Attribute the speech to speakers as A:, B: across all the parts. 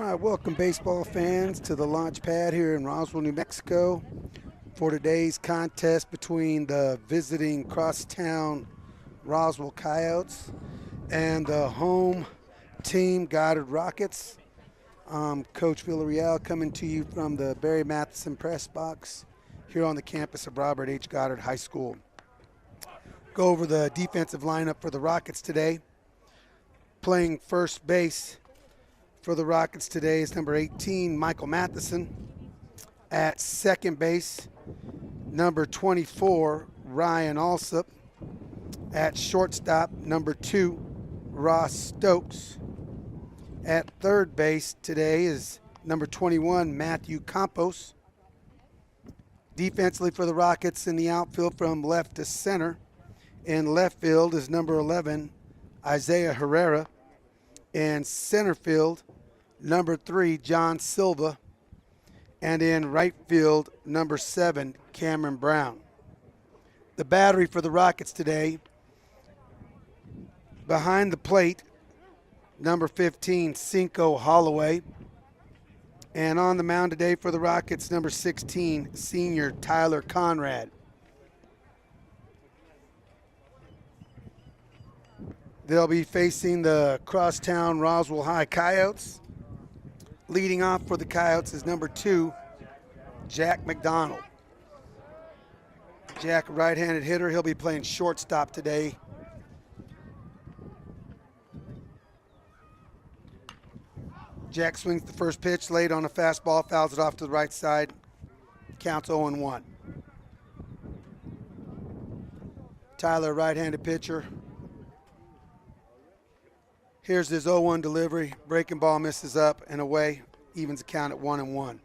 A: right, welcome baseball fans to the launch pad here in Roswell, New Mexico for today's contest between the visiting crosstown Roswell Coyotes and the home team Goddard Rockets. Coach Villarreal coming to you from the Barry Matheson press box here on the campus of Robert H. Goddard High School. Go over the defensive lineup for the Rockets today. Playing first base for the Rockets today is number 18, Michael Matheson. At second base, number 24, Ryan Alsop. At shortstop, number 2, Ross Stokes. At third base today is number 21, Matthew Campos. Defensively for the Rockets in the outfield from left to center. In left field is number 11, Isaiah Herrera. In center field, number 3, John Silva. And in right field, number 7, Cameron Brown. The battery for the Rockets today, behind the plate, number 15, Cinco Holloway. And on the mound today for the Rockets, number 16, senior Tyler Conrad. They'll be facing the crosstown Roswell High Coyotes. Leading off for the Coyotes is number 2, Jack McDonald. Jack, a right-handed hitter. He'll be playing shortstop today. Jack swings the first pitch late on a fastball, fouls it off to the right side. Counts 0-1. Tyler, right-handed pitcher. Here's his 0-1 delivery. Breaking ball misses up and away. Evens the count at 1-1.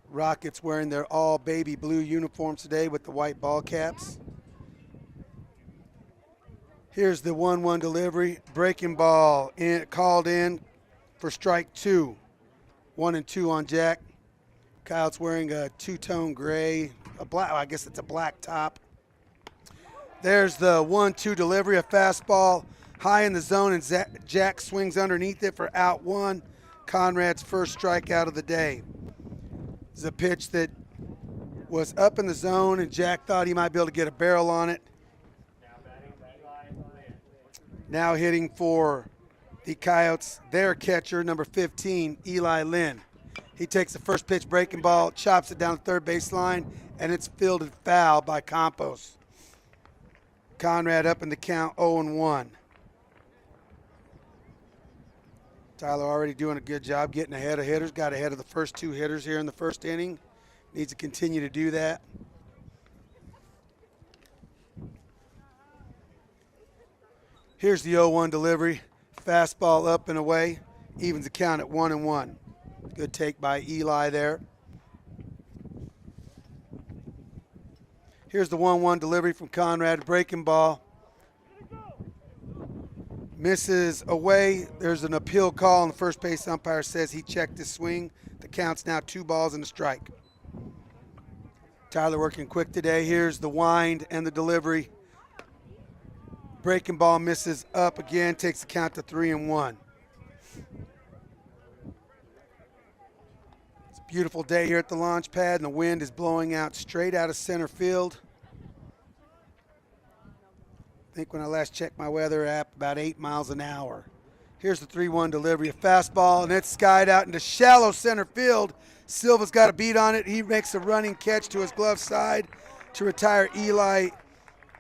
A: Rockets wearing their all baby blue uniforms today with the white ball caps. Here's the 1-1 delivery. Breaking ball called in for strike 2. 1-2 on Jack. Kyle's wearing a two-tone gray, a black. I guess it's a black top. There's the 1-2 delivery. A fastball high in the zone, and Jack swings underneath it for out 1. Conrad's first strikeout of the day. It's a pitch that was up in the zone, and Jack thought he might be able to get a barrel on it. Now hitting for the Coyotes, their catcher, number 15, Eli Lynn. He takes the first pitch breaking ball, chops it down the third baseline, and it's fielded foul by Campos. Conrad up in the count, 0-1. Tyler already doing a good job getting ahead of hitters. Got ahead of the first 2 hitters here in the first inning. Needs to continue to do that. Here's the 0-1 delivery. Fastball up and away. Evens the count at 1-1. Good take by Eli there. Here's the 1-1 delivery from Conrad. Breaking ball. Misses away. There's an appeal call, and the first base umpire says he checked his swing. The count's now 2 balls and a strike. Tyler working quick today. Here's the wind and the delivery. Breaking ball misses up again, takes the count to 3-1. It's a beautiful day here at the launch pad, and the wind is blowing out straight out of center field. I think when I last checked my weather app, about 8 miles an hour. Here's the 3-1 delivery, a fastball, and it's skied out into shallow center field. Silva's got a beat on it. He makes a running catch to his glove side to retire Eli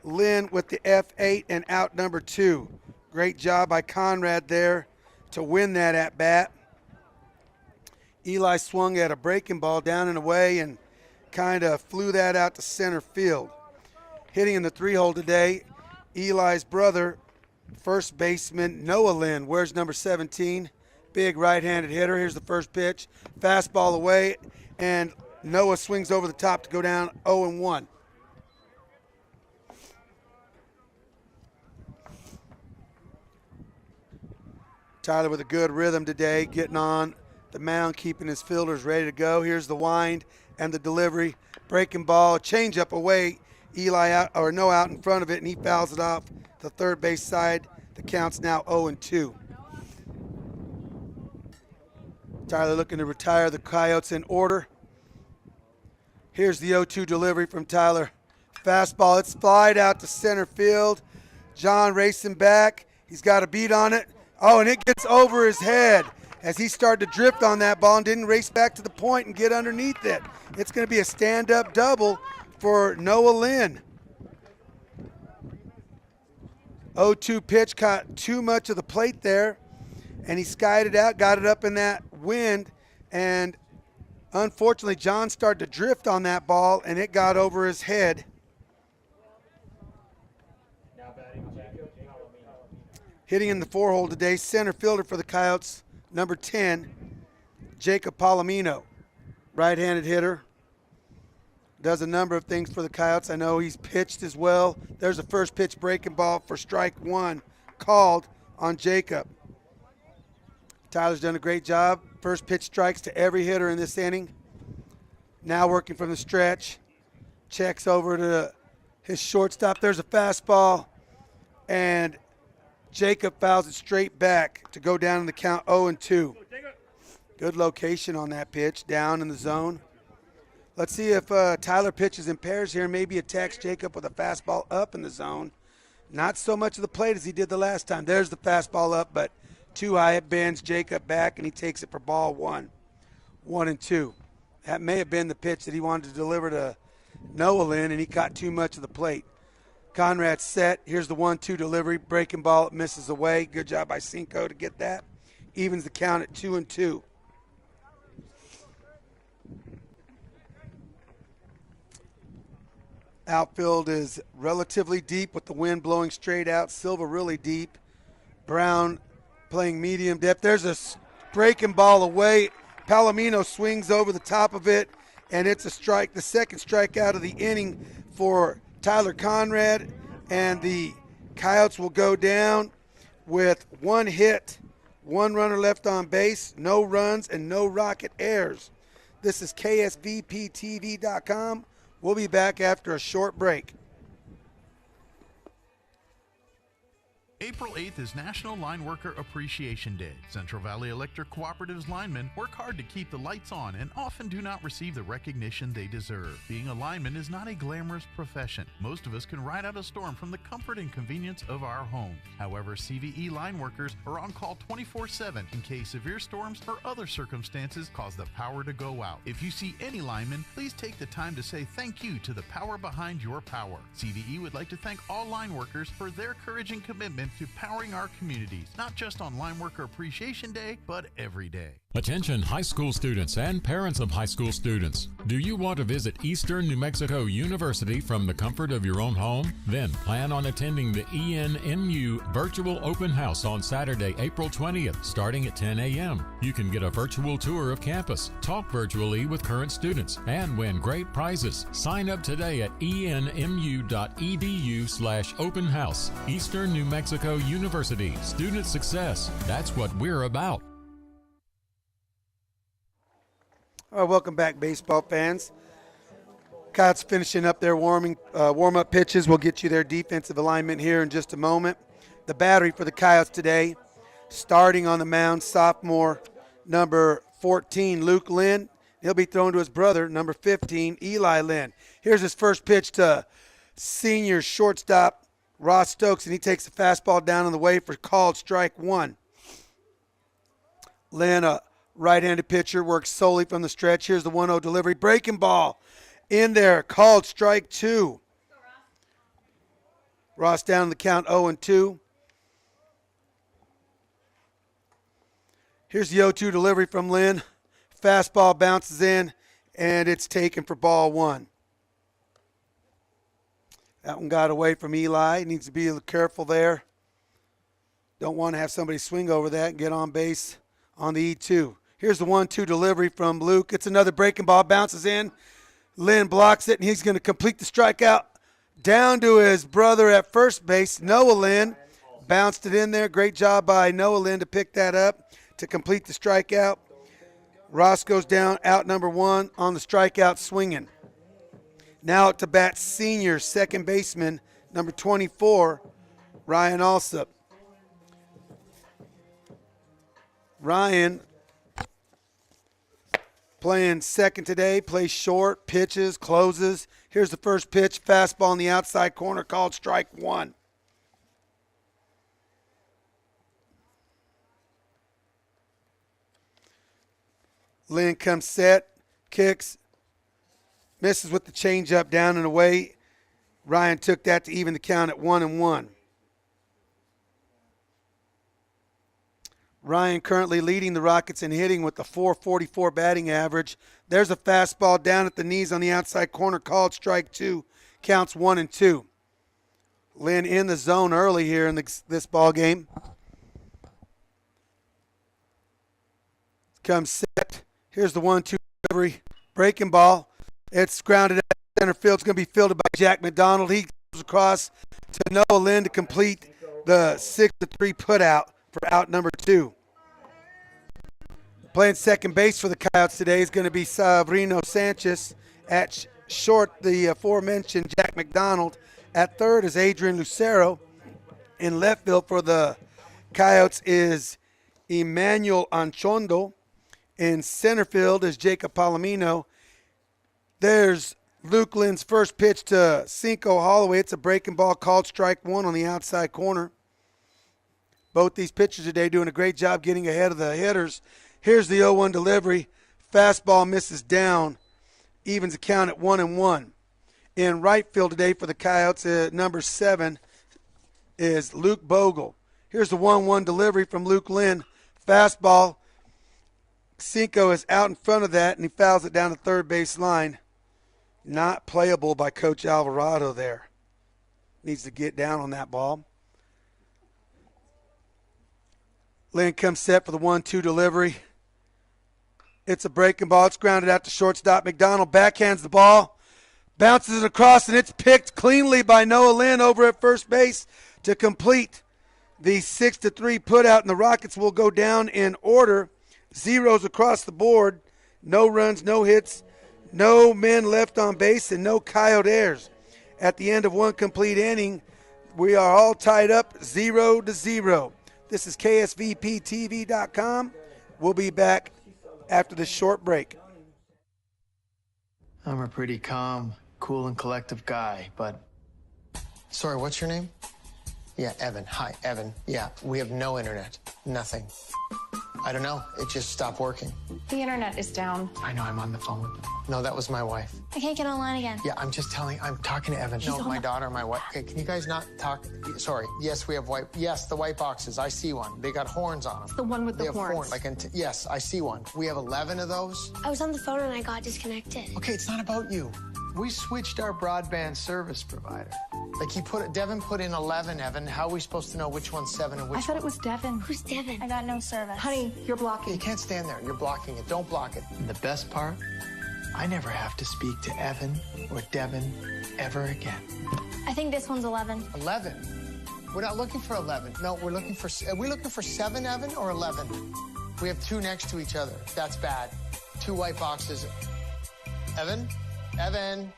A: Lynn with the F8 and out number 2. Great job by Conrad there to win that at bat. Eli swung at a breaking ball down and away and kind of flew that out to center field. Hitting in the 3-hole today, Eli's brother, first baseman Noah Lynn. Where's number 17? Big right-handed hitter. Here's the first pitch. Fastball away, and Noah swings over the top to go down 0-1. Tyler with a good rhythm today, getting on the mound, keeping his fielders ready to go. Here's the wind and the delivery. Breaking ball, changeup away. Eli out, or no out in front of it, and he fouls it off. The third base side, the count's now 0-2. Tyler looking to retire the Coyotes in order. Here's the 0-2 delivery from Tyler. Fastball, it's flied out to center field. John racing back. He's got a beat on it. Oh, and it gets over his head as he started to drift on that ball and didn't race back to the point and get underneath it. It's going to be a stand-up double for Noah Lynn. 0-2 pitch, caught too much of the plate there, and he skied it out, got it up in that wind, and unfortunately John started to drift on that ball, and it got over his head. Hitting in the 4-hole today, center fielder for the Coyotes, number 10, Jacob Palomino. Right-handed hitter. Does a number of things for the Coyotes. I know he's pitched as well. There's a first pitch breaking ball for strike one called on Jacob. Tyler's done a great job. First pitch strikes to every hitter in this inning. Now working from the stretch. Checks over to his shortstop. There's a fastball, and Jacob fouls it straight back to go down in the count 0-2. Good location on that pitch, down in the zone. Let's see if Tyler pitches in pairs here, maybe attacks Jacob with a fastball up in the zone. Not so much of the plate as he did the last time. There's the fastball up, but too high. It bends Jacob back, and he takes it for ball one. 1-2. That may have been the pitch that he wanted to deliver to Noah Lynn, and he caught too much of the plate. Conrad's set. Here's the 1-2 delivery. Breaking ball. It misses away. Good job by Cinco to get that. Evens the count at 2-2. Outfield is relatively deep with the wind blowing straight out. Silva really deep. Brown playing medium depth. There's a breaking ball away. Palomino swings over the top of it, and it's a strike. The second strikeout of the inning for Tyler Conrad, and the Coyotes will go down with one hit, one runner left on base, no runs, and no rocket airs. This is KSVPTV.com. We'll be back after a short break.
B: April 8th is National Line Worker Appreciation Day. Central Valley Electric Cooperative's linemen work hard to keep the lights on and often do not receive the recognition they deserve. Being a lineman is not a glamorous profession. Most of us can ride out a storm from the comfort and convenience of our homes. However, CVE line workers are on call 24/7 in case severe storms or other circumstances cause the power to go out. If you see any lineman, please take the time to say thank you to the power behind your power. CVE would like to thank all line workers for their courage and commitment to powering our communities, not just on Line Worker Appreciation Day, but every day.
C: Attention high school students and parents of high school students. Do you want to visit Eastern New Mexico University from the comfort of your own home? Then plan on attending the ENMU Virtual Open House on Saturday, April 20th, starting at 10 a.m. You can get a virtual tour of campus, talk virtually with current students, and win great prizes. Sign up today at enmu.edu/open house. Eastern New Mexico University. Student success. That's what we're about.
A: All right, welcome back, baseball fans. Coyotes finishing up their warm-up pitches. We'll get you their defensive alignment here in just a moment. The battery for the Coyotes today, starting on the mound, sophomore number 14, Luke Lynn. He'll be thrown to his brother, number 15, Eli Lynn. Here's his first pitch to senior shortstop Ross Stokes, and he takes the fastball down on the way for called strike one. Lynn, a right-handed pitcher, works solely from the stretch. Here's the 1-0 delivery. Breaking ball in there, called strike two. Ross down the count 0-2. Here's the 0-2 delivery from Lynn. Fastball bounces in, and it's taken for ball one. That one got away from Eli. Needs to be a little careful there. Don't want to have somebody swing over that and get on base on the E2. Here's the 1-2 delivery from Luke. It's another breaking ball, bounces in. Lynn blocks it, and he's going to complete the strikeout down to his brother at first base, Noah Lynn. Bounced it in there. Great job by Noah Lynn to pick that up to complete the strikeout. Ross goes down, out number one on the strikeout swinging. Now to bat senior second baseman, number 24, Ryan Alsop. Ryan Playing second today, plays short, pitches, closes. Here's the first pitch, fastball in the outside corner, called strike one. Lynn comes set, kicks, misses with the changeup down and away. Ryan took that to even the count at 1-1. Ryan currently leading the Rockets in hitting with a .444 batting average. There's a fastball down at the knees on the outside corner, called strike two. Counts 1-2. Lynn in the zone early here in this ball game. Comes set. Here's the 1-2 delivery. Breaking ball. It's grounded at center field. It's going to be fielded by Jack McDonald. He goes across to Noah Lynn to complete the 6-3 putout for out number 2. Playing second base for the Coyotes today is going to be Sabrino Sanchez. At short, the aforementioned Jack McDonald. At third is Adrian Lucero. In left field for the Coyotes is Emmanuel Anchondo. In center field is Jacob Palomino. There's Luke Lynn's first pitch to Cinco Holloway. It's a breaking ball, called strike one on the outside corner. Both these pitchers today doing a great job getting ahead of the hitters. Here's the 0-1 delivery. Fastball misses down. Evens the count at 1-1. In right field today for the Coyotes, number 7 is Luke Bogle. Here's the 1-1 delivery from Luke Lynn. Fastball. Cinco is out in front of that, and he fouls it down the third base line. Not playable by Coach Alvarado there. Needs to get down on that ball. Lynn comes set for the 1-2 delivery. It's a breaking ball. It's grounded out to shortstop. McDonald backhands the ball. Bounces it across, and it's picked cleanly by Noah Lynn over at first base to complete the 6-3 putout, and the Rockets will go down in order. Zeros across the board. No runs, no hits, no men left on base, and no Coyote errors. At the end of one complete inning, we are all tied up 0-0. This is KSVPTV.com. We'll be back after this short break.
D: I'm a pretty calm, cool, and collective guy, but...
E: Sorry, what's your name? Yeah, Evan. Hi, Evan. Yeah, we have no internet. Nothing. I don't know. It just stopped working.
F: The internet is down.
E: I know, I'm on the phone. No, that was my wife.
F: I can't get online again.
E: Yeah, I'm talking to Evan. No, my daughter, my wife. Okay, can you guys not talk? Sorry. Yes, we have white. Yes, the white boxes. I see one. They got horns on them.
F: The one with the horns.
E: Yes, I see one. We have 11 of those.
G: I was on the phone and I got disconnected.
E: Okay, it's not about you. We switched our broadband service provider. Like Devin put in 11, Evan. How are we supposed to know which one's 7 and which
F: I thought it was Devin.
G: Who's Devin?
F: I got no service. Honey, you're blocking.
E: You can't stand there. You're blocking it. Don't block it. And the best part, I never have to speak to Evan or Devin ever again.
G: I think this one's 11.
E: 11? We're not looking for 11. No, are we looking for 7, Evan, or 11? We have 2 next to each other. That's bad. 2 white boxes. Evan? Evan?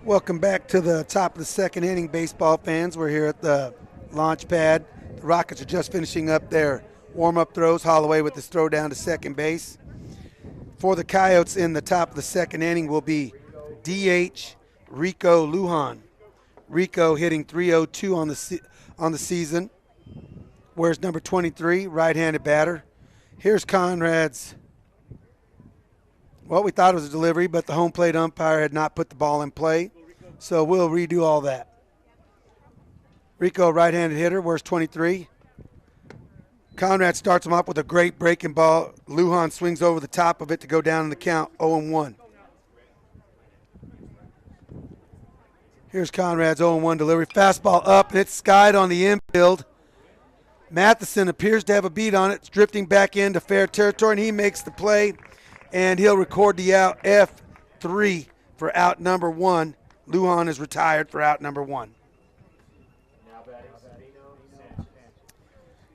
A: Welcome back to the top of the second inning, baseball fans. We're here at the launch pad. The Rockets are just finishing up their warm-up throws. Holloway with his throw down to second base. For the Coyotes in the top of the second inning will be DH Rico Lujan. Rico hitting .302 on the season. Where's number 23, right-handed batter. Here's Conrad's. Well, we thought it was a delivery, but the home plate umpire had not put the ball in play. So we'll redo all that. Rico, right-handed hitter. Where's 23? Conrad starts him up with a great breaking ball. Lujan swings over the top of it to go down in the count, 0-1. Here's Conrad's 0-1 delivery. Fastball up, and it's skied on the infield. Matheson appears to have a beat on it. It's drifting back into fair territory, and he makes the play, and he'll record the out, F3 for out number 1. Lujan is retired for out number 1.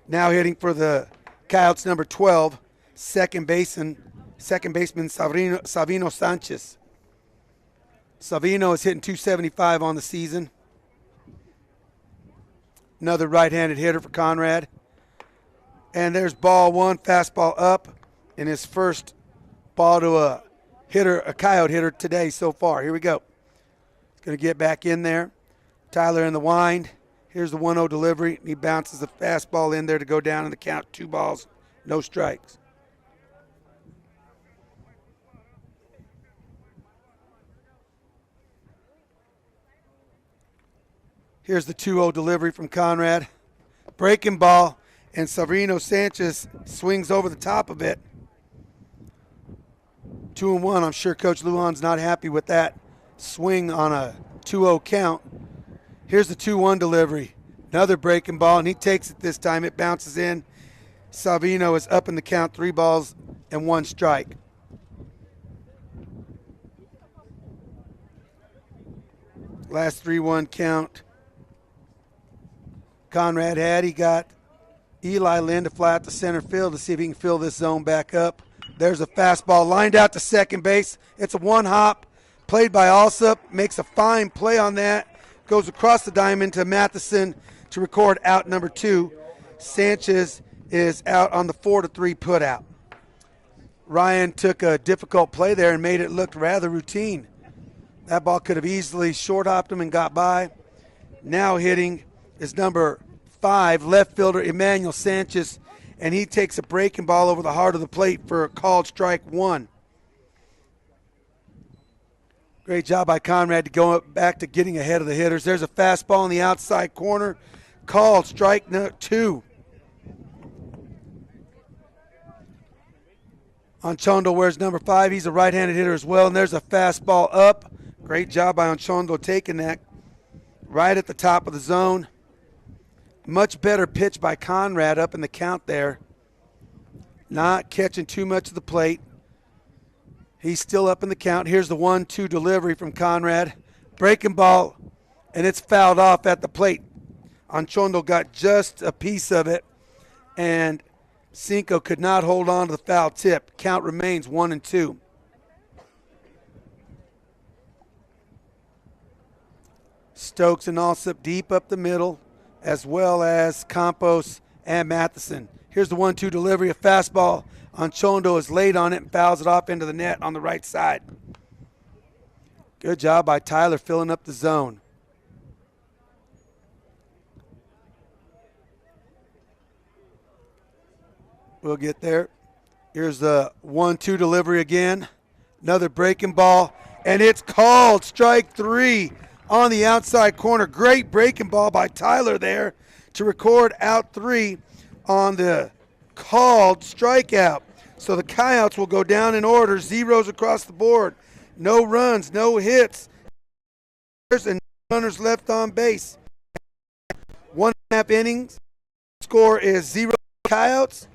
A: Now hitting for the Coyotes, number 12, second baseman Savino Sanchez. Savino is hitting .275 on the season. Another right-handed hitter for Conrad. And there's ball one, fastball up, in his first ball to a hitter, a Coyote hitter today so far. Here we go. He's going to get back in there. Tyler in the wind. Here's the 1-0 delivery. He bounces the fastball in there to go down in the count. 2 balls, no strikes. Here's the 2-0 delivery from Conrad. Breaking ball, and Severino Sanchez swings over the top of it. 2-1. I'm sure Coach Lujan's not happy with that swing on a 2-0 count. Here's the 2-1 delivery. Another breaking ball, and he takes it this time. It bounces in. Salvino is up in the count, 3 balls and 1 strike. Last 3-1 count. Conrad had. He got Eli Lynn to fly out to center field to see if he can fill this zone back up. There's a fastball lined out to second base. It's a 1-hop played by Alsop. Makes a fine play on that. Goes across the diamond to Matheson to record out number 2. Sanchez is out on the 4-3 putout. Ryan took a difficult play there and made it look rather routine. That ball could have easily short-hopped him and got by. Now hitting is number 5, left fielder Emmanuel Sanchez, and he takes a breaking ball over the heart of the plate for a called strike 1. Great job by Conrad to go back to getting ahead of the hitters. There's a fastball in the outside corner, called strike 2. Anchondo wears number 5. He's a right-handed hitter as well, and there's a fastball up. Great job by Anchondo taking that right at the top of the zone. Much better pitch by Conrad up in the count there. Not catching too much of the plate. He's still up in the count. Here's the 1-2 delivery from Conrad. Breaking ball, and it's fouled off at the plate. Anchondo got just a piece of it, and Cinco could not hold on to the foul tip. Count remains 1-2. Stokes and Alsop deep up the middle, as well as Campos and Matheson. Here's the 1-2 delivery, a fastball. Anchondo is late on it and fouls it off into the net on the right side. Good job by Tyler filling up the zone. We'll get there. Here's the 1-2 delivery again. Another breaking ball, and it's called strike 3 on the outside corner. Great breaking ball by Tyler there to record out 3 on the called strikeout. So the Coyotes will go down in order, zeros across the board. No runs, no hits, and runners left on base. 1.5 innings. Score is 0 Coyotes.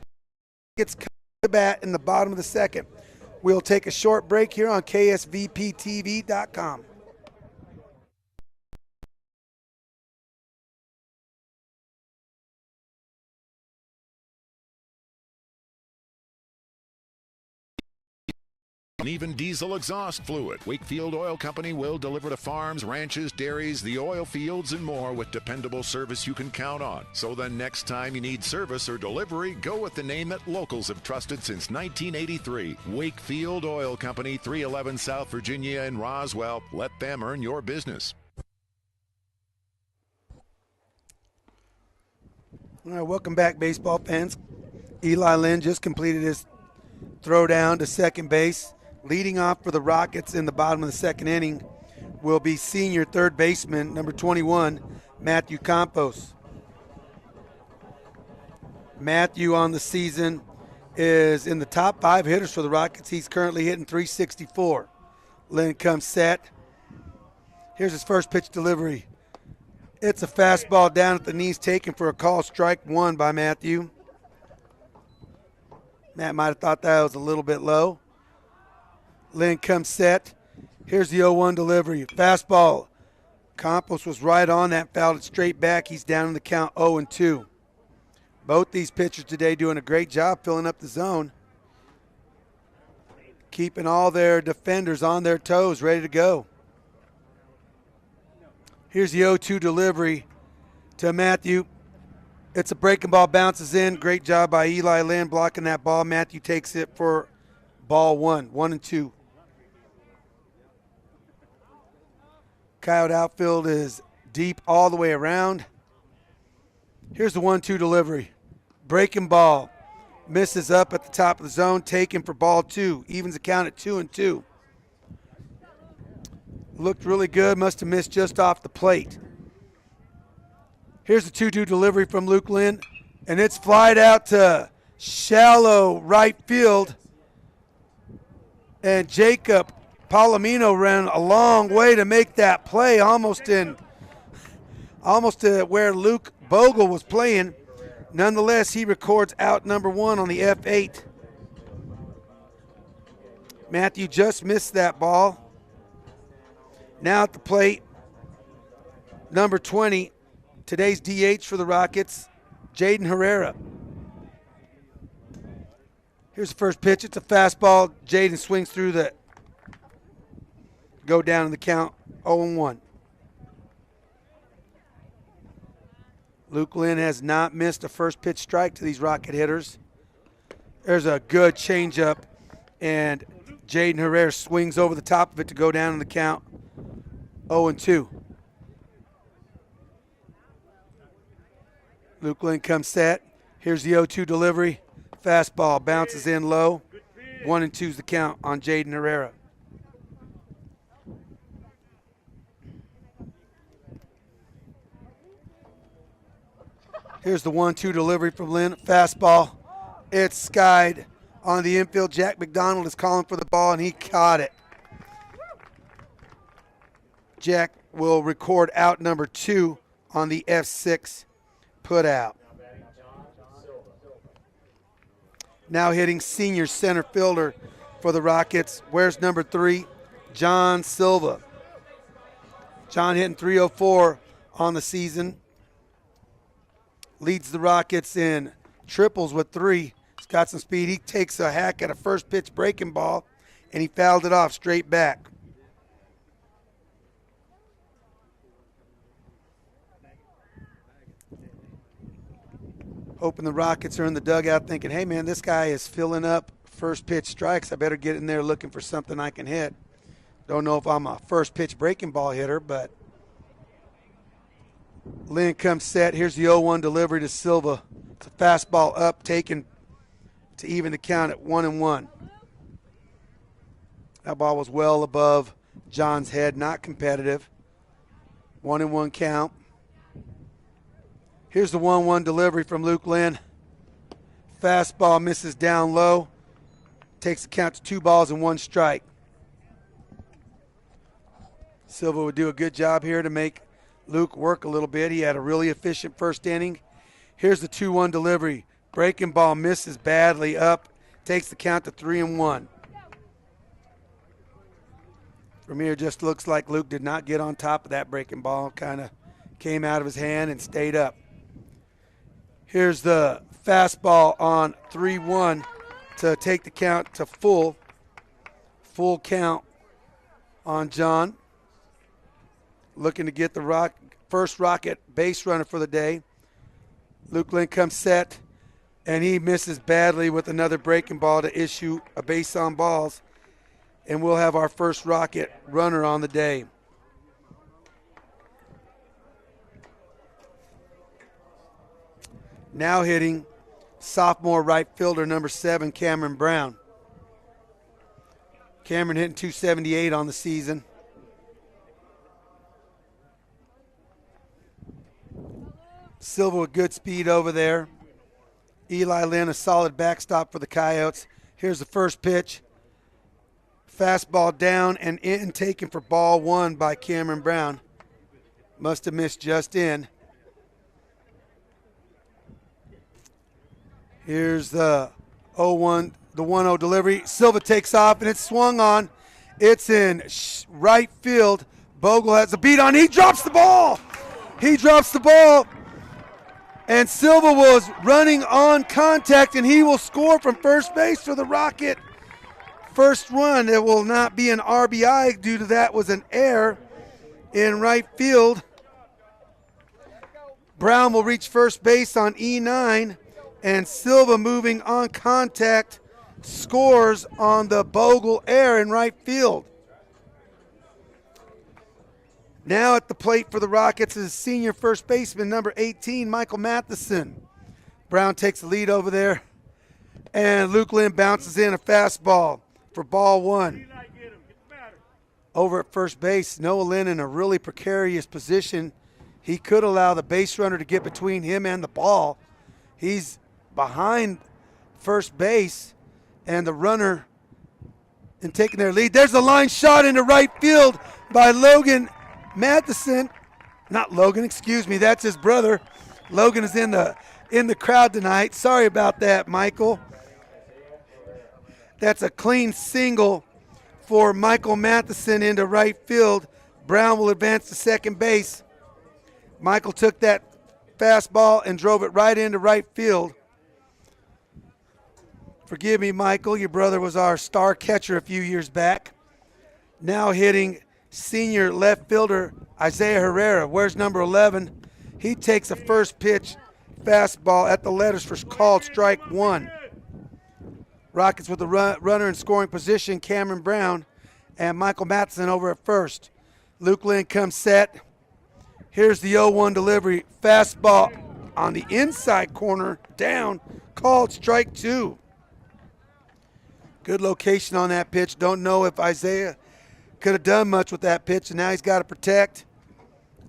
A: It's the bat in the bottom of the second. We'll take a short break here on KSVPTV.com.
H: And even diesel exhaust fluid. Wakefield Oil Company will deliver to farms, ranches, dairies, the oil fields, and more with dependable service you can count on. So the next time you need service or delivery, go with the name that locals have trusted since 1983. Wakefield Oil Company, 311 South Virginia in Roswell. Let them earn your business.
A: All right, welcome back, baseball fans. Eli Lynn just completed his throw down to second base. Leading off for the Rockets in the bottom of the second inning will be senior third baseman, number 21, Matthew Campos. Matthew on the season is in the top 5 hitters for the Rockets. He's currently hitting .364. Lynn comes set. Here's his first pitch delivery. It's a fastball down at the knees taken for a call, strike 1 by Matthew. Matt might have thought that was a little bit low. Lynn comes set. Here's the 0-1 delivery. Fastball. Campos was right on that, fouled it straight back. He's down in the count 0-2. Both these pitchers today doing a great job filling up the zone. Keeping all their defenders on their toes, ready to go. Here's the 0-2 delivery to Matthew. It's a breaking ball, bounces in. Great job by Eli Lynn blocking that ball. Matthew takes it for ball 1-2. Coyote outfield is deep all the way around. Here's the 1-2 delivery. Breaking ball. Misses up at the top of the zone. Taken for ball 2. Evens the count at 2-2. Looked really good. Must have missed just off the plate. Here's the 2-2 delivery from Luke Lynn. And it's flied out to shallow right field. And Jacob Palomino ran a long way to make that play, almost to where Luke Bogle was playing. Nonetheless, he records out number 1 on the F8. Matthew just missed that ball. Now at the plate, number 20, today's DH for the Rockets, Jaden Herrera. Here's the first pitch. It's a fastball. Jaden swings through the go down in the count, 0-1. Luke Lynn has not missed a first pitch strike to these Rocket hitters. There's a good changeup, and Jaden Herrera swings over the top of it to go down in the count, 0-2. Luke Lynn comes set. Here's the 0-2 delivery. Fastball bounces in low. 1-2's the count on Jaden Herrera. Here's the 1-2 delivery from Lynn. Fastball. It's skied on the infield. Jack McDonald is calling for the ball, and he caught it. Jack will record out number 2 on the F6 put out. Now hitting senior center fielder for the Rockets. Where's number 3? John Silva. John hitting .304 on the season. Leads the Rockets in triples with 3. He's got some speed. He takes a hack at a first pitch breaking ball, and he fouled it off straight back. Hoping the Rockets are in the dugout thinking, hey, man, this guy is filling up first pitch strikes. I better get in there looking for something I can hit. Don't know if I'm a first pitch breaking ball hitter, but Lynn comes set. Here's the 0-1 delivery to Silva. It's a fastball up, taken to even the count at 1-1. That ball was well above John's head, not competitive. 1-1 count. Here's the 1-1 delivery from Luke Lynn. Fastball misses down low. Takes the count to 2 balls and 1 strike. Silva would do a good job here to make Luke work a little bit. He had a really efficient first inning. Here's the 2-1 delivery. Breaking ball misses badly up. Takes the count to 3-1. From here, just looks like Luke did not get on top of that breaking ball. Kind of came out of his hand and stayed up. Here's the fastball on 3-1 to take the count to full count on John. Looking to get the first Rocket base runner for the day. Luke Lynn comes set, and he misses badly with another breaking ball to issue a base on balls. And we'll have our first Rocket runner on the day. Now hitting sophomore right fielder number 7, Cameron Brown. Cameron hitting .278 on the season. Silva with good speed over there. Eli Lynn, a solid backstop for the Coyotes. Here's the first pitch. Fastball down and in, taken for ball 1 by Cameron Brown. Must have missed just in. Here's the 0-1, the 1-0 delivery. Silva takes off, and it's swung on. It's in right field. Bogle has a beat on. He drops the ball. He drops the ball. And Silva was running on contact, and he will score from first base for the Rocket. First run, it will not be an RBI due to that was an error in right field. Brown will reach first base on E9, and Silva moving on contact scores on the Bogle error in right field. Now at the plate for the Rockets is senior first baseman number 18, Michael Matheson. Brown takes the lead over there, and Luke Lynn bounces in a fastball for ball one. Over at first base, Noah Lynn in a really precarious position. He could allow the base runner to get between him and the ball. He's behind first base, and the runner in taking their lead. There's a line shot into right field by Logan Matheson. Not Logan, excuse me, that's his brother. Logan is in the crowd tonight. Sorry about that, Michael. That's a clean single for Michael Matheson into right field. Brown will advance to second base. Michael took that fastball and drove it right into right field. Forgive me, Michael, your brother was our star catcher a few years back. Now hitting senior left fielder Isaiah Herrera. Where's number 11? He takes a first pitch fastball at the letters for called strike one. Rockets with the runner in scoring position, Cameron Brown, and Michael Matheson over at first. Luke Lynn comes set. Here's the 0-1 delivery. Fastball on the inside corner, down, called strike two. Good location on that pitch. Don't know if Isaiah could have done much with that pitch, and now he's got to protect.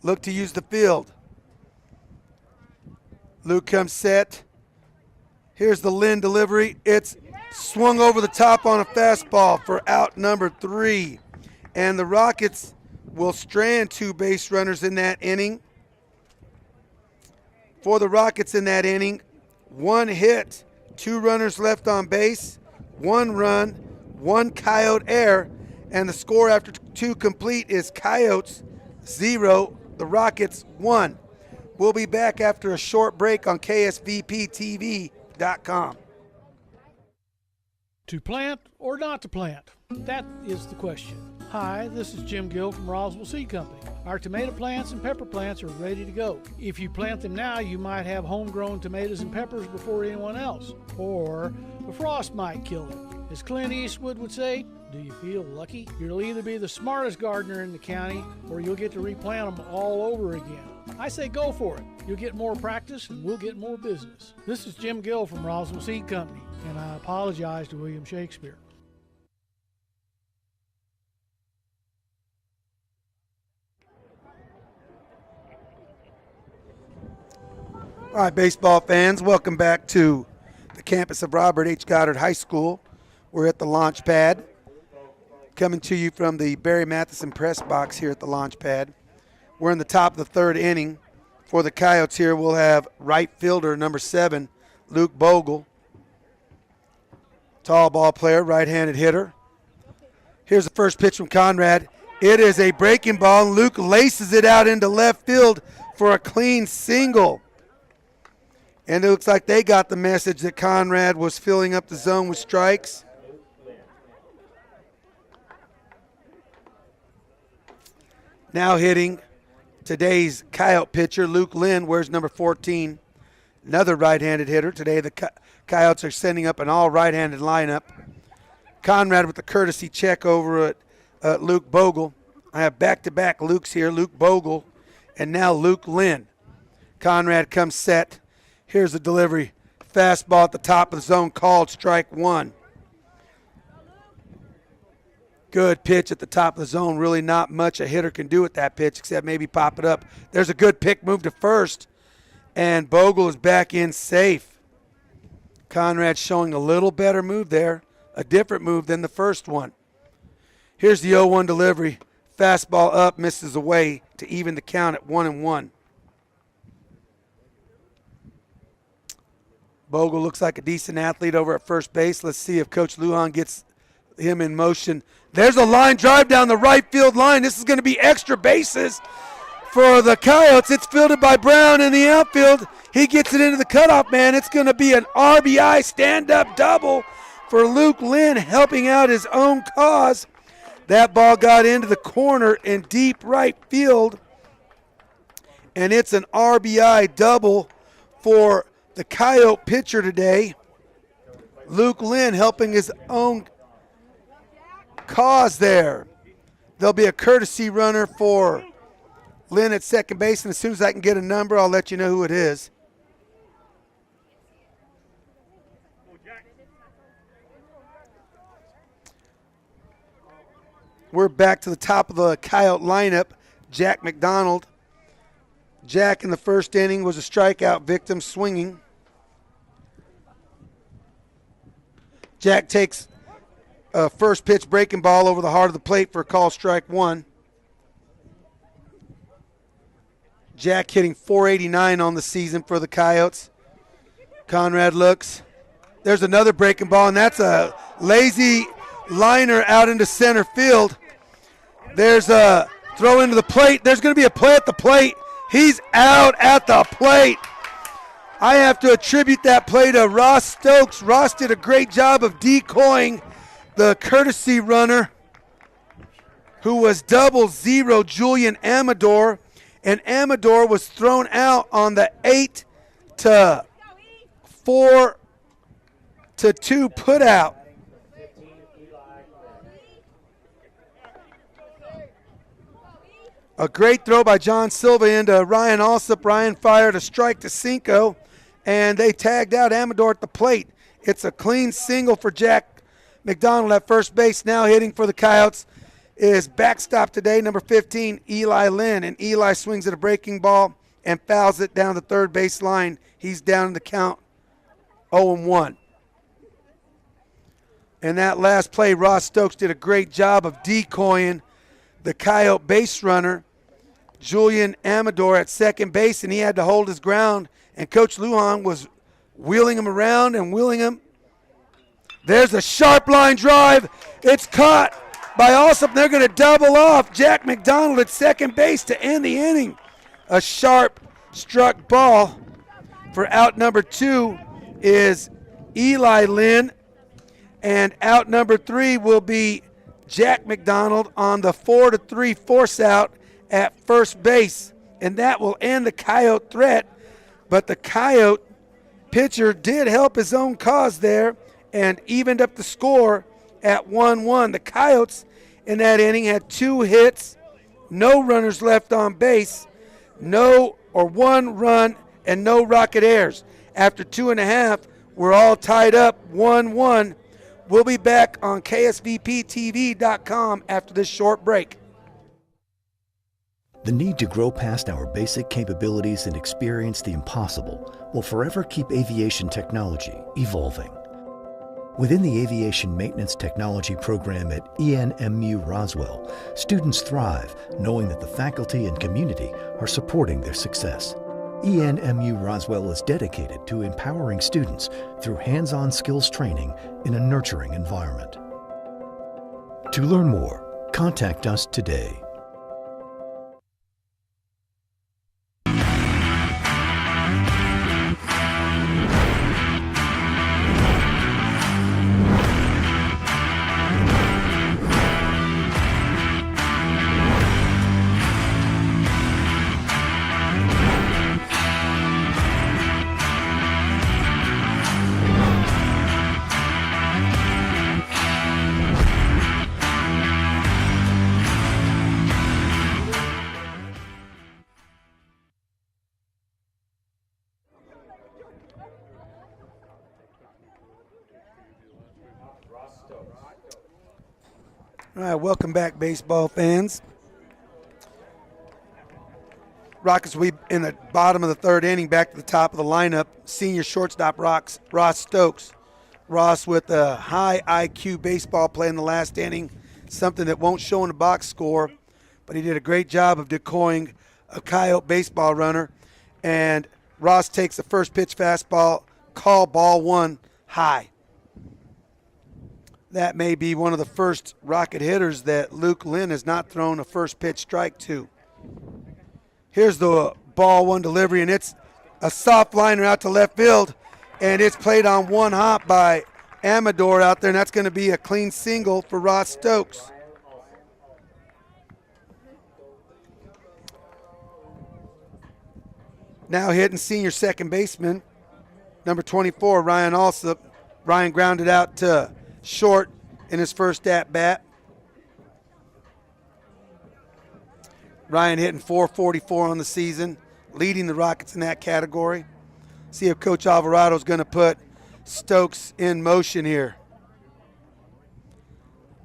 A: Look to use the field. Luke comes set. Here's the Lynn delivery. It's swung over the top on a fastball for out number 3. And the Rockets will strand 2 base runners in that inning. For the Rockets in that inning, 1 hit, 2 runners left on base, 1 run, 1 Coyote error, and the score after 2 complete is Coyotes 0, the Rockets 1. We'll be back after a short break on KSVPTV.com.
I: To plant or not to plant? That is the question. Hi, this is Jim Gill from Roswell Seed Company. Our tomato plants and pepper plants are ready to go. If you plant them now, you might have homegrown tomatoes and peppers before anyone else, or the frost might kill them. As Clint Eastwood would say, do you feel lucky? You'll either be the smartest gardener in the county, or you'll get to replant them all over again. I say go for it. You'll get more practice and we'll get more business. This is Jim Gill from Roswell Seed Company, and I apologize to William Shakespeare.
A: All right, baseball fans, welcome back to the campus of Robert H. Goddard High School. We're at the launch pad, coming to you from the Barry Matheson press box here at the launch pad. We're in the top of the 3rd inning. For the Coyotes here, we'll have right fielder number 7, Luke Bogle. Tall ball player, right-handed hitter. Here's the first pitch from Conrad. It is a breaking ball. Luke laces it out into left field for a clean single. And it looks like they got the message that Conrad was filling up the zone with strikes. Now hitting today's Coyote pitcher, Luke Lynn, wears number 14. Another right-handed hitter. Today the Coyotes are sending up an all right-handed lineup. Conrad with the courtesy check over at Luke Bogle. I have back-to-back Lukes here, Luke Bogle, and now Luke Lynn. Conrad comes set. Here's the delivery. Fastball at the top of the zone, called strike one. Good pitch at the top of the zone. Really not much a hitter can do with that pitch except maybe pop it up. There's a good pick move to first, and Bogle is back in safe. Conrad showing a little better move there, a different move than the first one. Here's the 0-1 delivery. Fastball up, misses away to even the count at 1-1. Bogle looks like a decent athlete over at first base. Let's see if Coach Lujan gets him in motion. There's a line drive down the right field line. This is going to be extra bases for the Coyotes. It's fielded by Brown in the outfield. He gets it into the cutoff man. It's going to be an RBI stand-up double for Luke Lynn, helping out his own cause. That ball got into the corner in deep right field. and it's an RBI double for the Coyote pitcher today. Luke Lynn helping his own cause there. There'll be a courtesy runner for Lynn at second base, and as soon as I can get a number, I'll let you know who it is. We're back to the top of the Coyote lineup. Jack McDonald. Jack in the first inning was a strikeout victim swinging. Jack takes a first pitch breaking ball over the heart of the plate for a call strike one. Jack hitting .489 on the season for the Coyotes. Conrad looks. There's another breaking ball, and that's a lazy liner out into center field. There's a throw into the plate. There's going to be a play at the plate. He's out at the plate. I have to attribute that play to Ross Stokes. Ross did a great job of decoying the courtesy runner who was 0-0 Julian Amador, and Amador was thrown out on the 8-4-2 putout. A great throw by John Silva into Ryan Alsop. Ryan fired a strike to Cinco, and they tagged out Amador at the plate. It's a clean single for Jack McDonald at first base. Now hitting for the Coyotes is backstop today, number 15, Eli Lynn. And Eli swings at a breaking ball and fouls it down the third base line. He's down in the count 0-1. And that last play, Ross Stokes did a great job of decoying the Coyote base runner, Julian Amador, at second base, and he had to hold his ground, and Coach Lujan was wheeling him around and wheeling him. There's a sharp line drive. It's caught by Alsop. They're going to double off Jack McDonald at second base to end the inning. A sharp struck ball for out number 2 is Eli Lynn, and out number 3 will be Jack McDonald on the 4-3 force out at first base, and that will end the Coyote threat. But the Coyote pitcher did help his own cause there and evened up the score at 1-1. The Coyotes in that inning had 2 hits, no runners left on base, one run, and no rocket airs. After 2.5, we're all tied up 1-1. We'll be back on KSVPTV.com after this short break.
J: The need to grow past our basic capabilities and experience the impossible will forever keep aviation technology evolving. Within the Aviation Maintenance Technology program at ENMU Roswell, students thrive knowing that the faculty and community are supporting their success. ENMU Roswell is dedicated to empowering students through hands-on skills training in a nurturing environment. To learn more, contact us today.
A: All right, welcome back, baseball fans. Rockets will be in the bottom of the third inning, back to the top of the lineup. Senior shortstop Ross Stokes. Ross with a high IQ baseball play in the last inning, something that won't show in the box score, but he did a great job of decoying a Coyote baseball runner. And Ross takes the first pitch fastball, call ball 1 high. That may be one of the first Rocket hitters that Luke Lynn has not thrown a first pitch strike to. Here's the ball 1 delivery, and it's a soft liner out to left field, and it's played on 1 hop by Amador out there, and that's going to be a clean single for Ross Stokes. Now hitting senior second baseman, number 24, Ryan Alsop. Ryan grounded out to short in his first at-bat. Ryan hitting .444 on the season, leading the Rockets in that category. See if Coach Alvarado's going to put Stokes in motion here.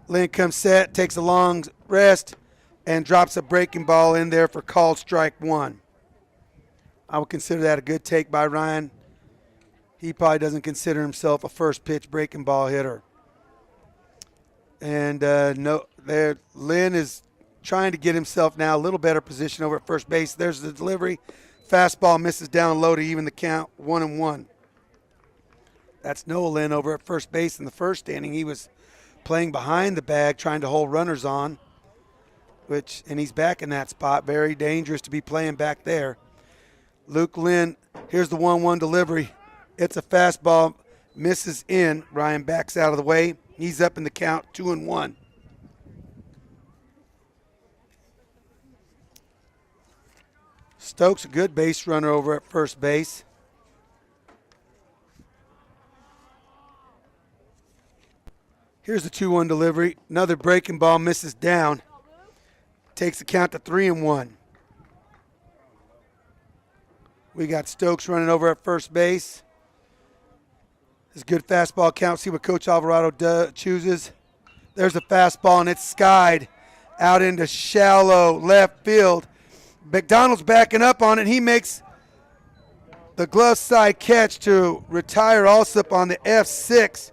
A: Lynn comes set, takes a long rest, and drops a breaking ball in there for called strike one. I would consider that a good take by Ryan. He probably doesn't consider himself a first pitch breaking ball hitter. And Lynn is trying to get himself now a little better position over at first base. There's the delivery. Fastball misses down low to even the count, 1-1. That's Noah Lynn over at first base in the first inning. He was playing behind the bag, trying to hold runners on, and he's back in that spot. Very dangerous to be playing back there. Luke Lynn, here's the 1-1 delivery. It's a fastball, misses in. Ryan backs out of the way. He's up in the count, 2-1. Stokes, a good base runner over at first base. Here's the 2-1 delivery. Another breaking ball, misses down. Takes the count to 3-1. We got Stokes running over at first base. This is a good fastball count. See what Coach Alvarado chooses. There's a fastball, and it's skied out into shallow left field. McDonald's backing up on it. He makes the glove side catch to retire Alsop on the F6.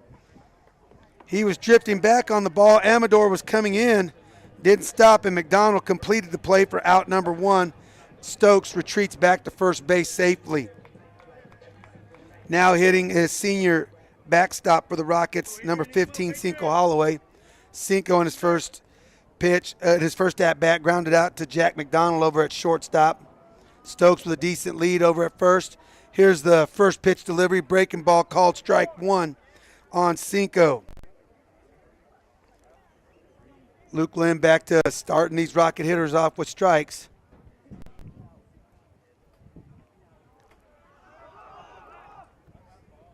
A: He was drifting back on the ball. Amador was coming in, didn't stop, and McDonald completed the play for out number one. Stokes retreats back to first base safely. Now hitting his senior backstop for the Rockets, number 15, Cinco Holloway. Cinco in his first pitch, his first at-bat, grounded out to Jack McDonald over at shortstop. Stokes with a decent lead over at first. Here's the first pitch delivery, breaking ball called strike one on Cinco. Luke Lynn back to starting these Rocket hitters off with strikes.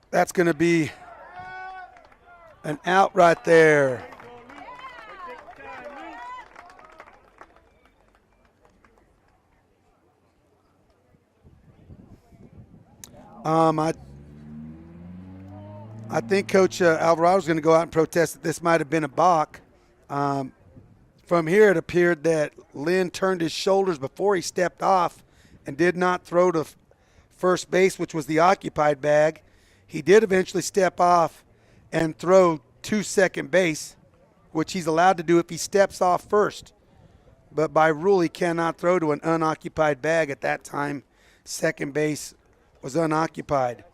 A: That's going to be an out right there. I think Coach Alvarado is going to go out and protest that this might have been a balk. From here, it appeared that Lynn turned his shoulders before he stepped off and did not throw to first base, which was the occupied bag. He did eventually step off and throw to second base, which he's allowed to do if he steps off first. But by rule, he cannot throw to an unoccupied bag. At that time, second base was unoccupied.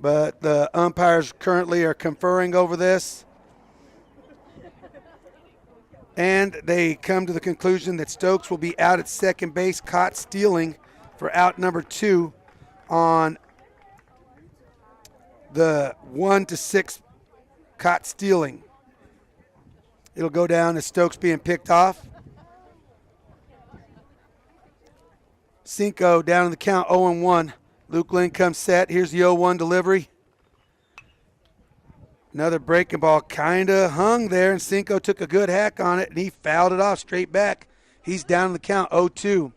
A: But the umpires currently are conferring over this. And they come to the conclusion that Stokes will be out at second base, caught stealing for out number two on the 1-6 caught stealing. It'll go down as Stokes being picked off. Cinco down in the count, 0-1. Luke Lynn comes set. Here's the 0-1 delivery. Another breaking ball kind of hung there, and Cinco took a good hack on it, and he fouled it off straight back. He's down in the count, 0-2.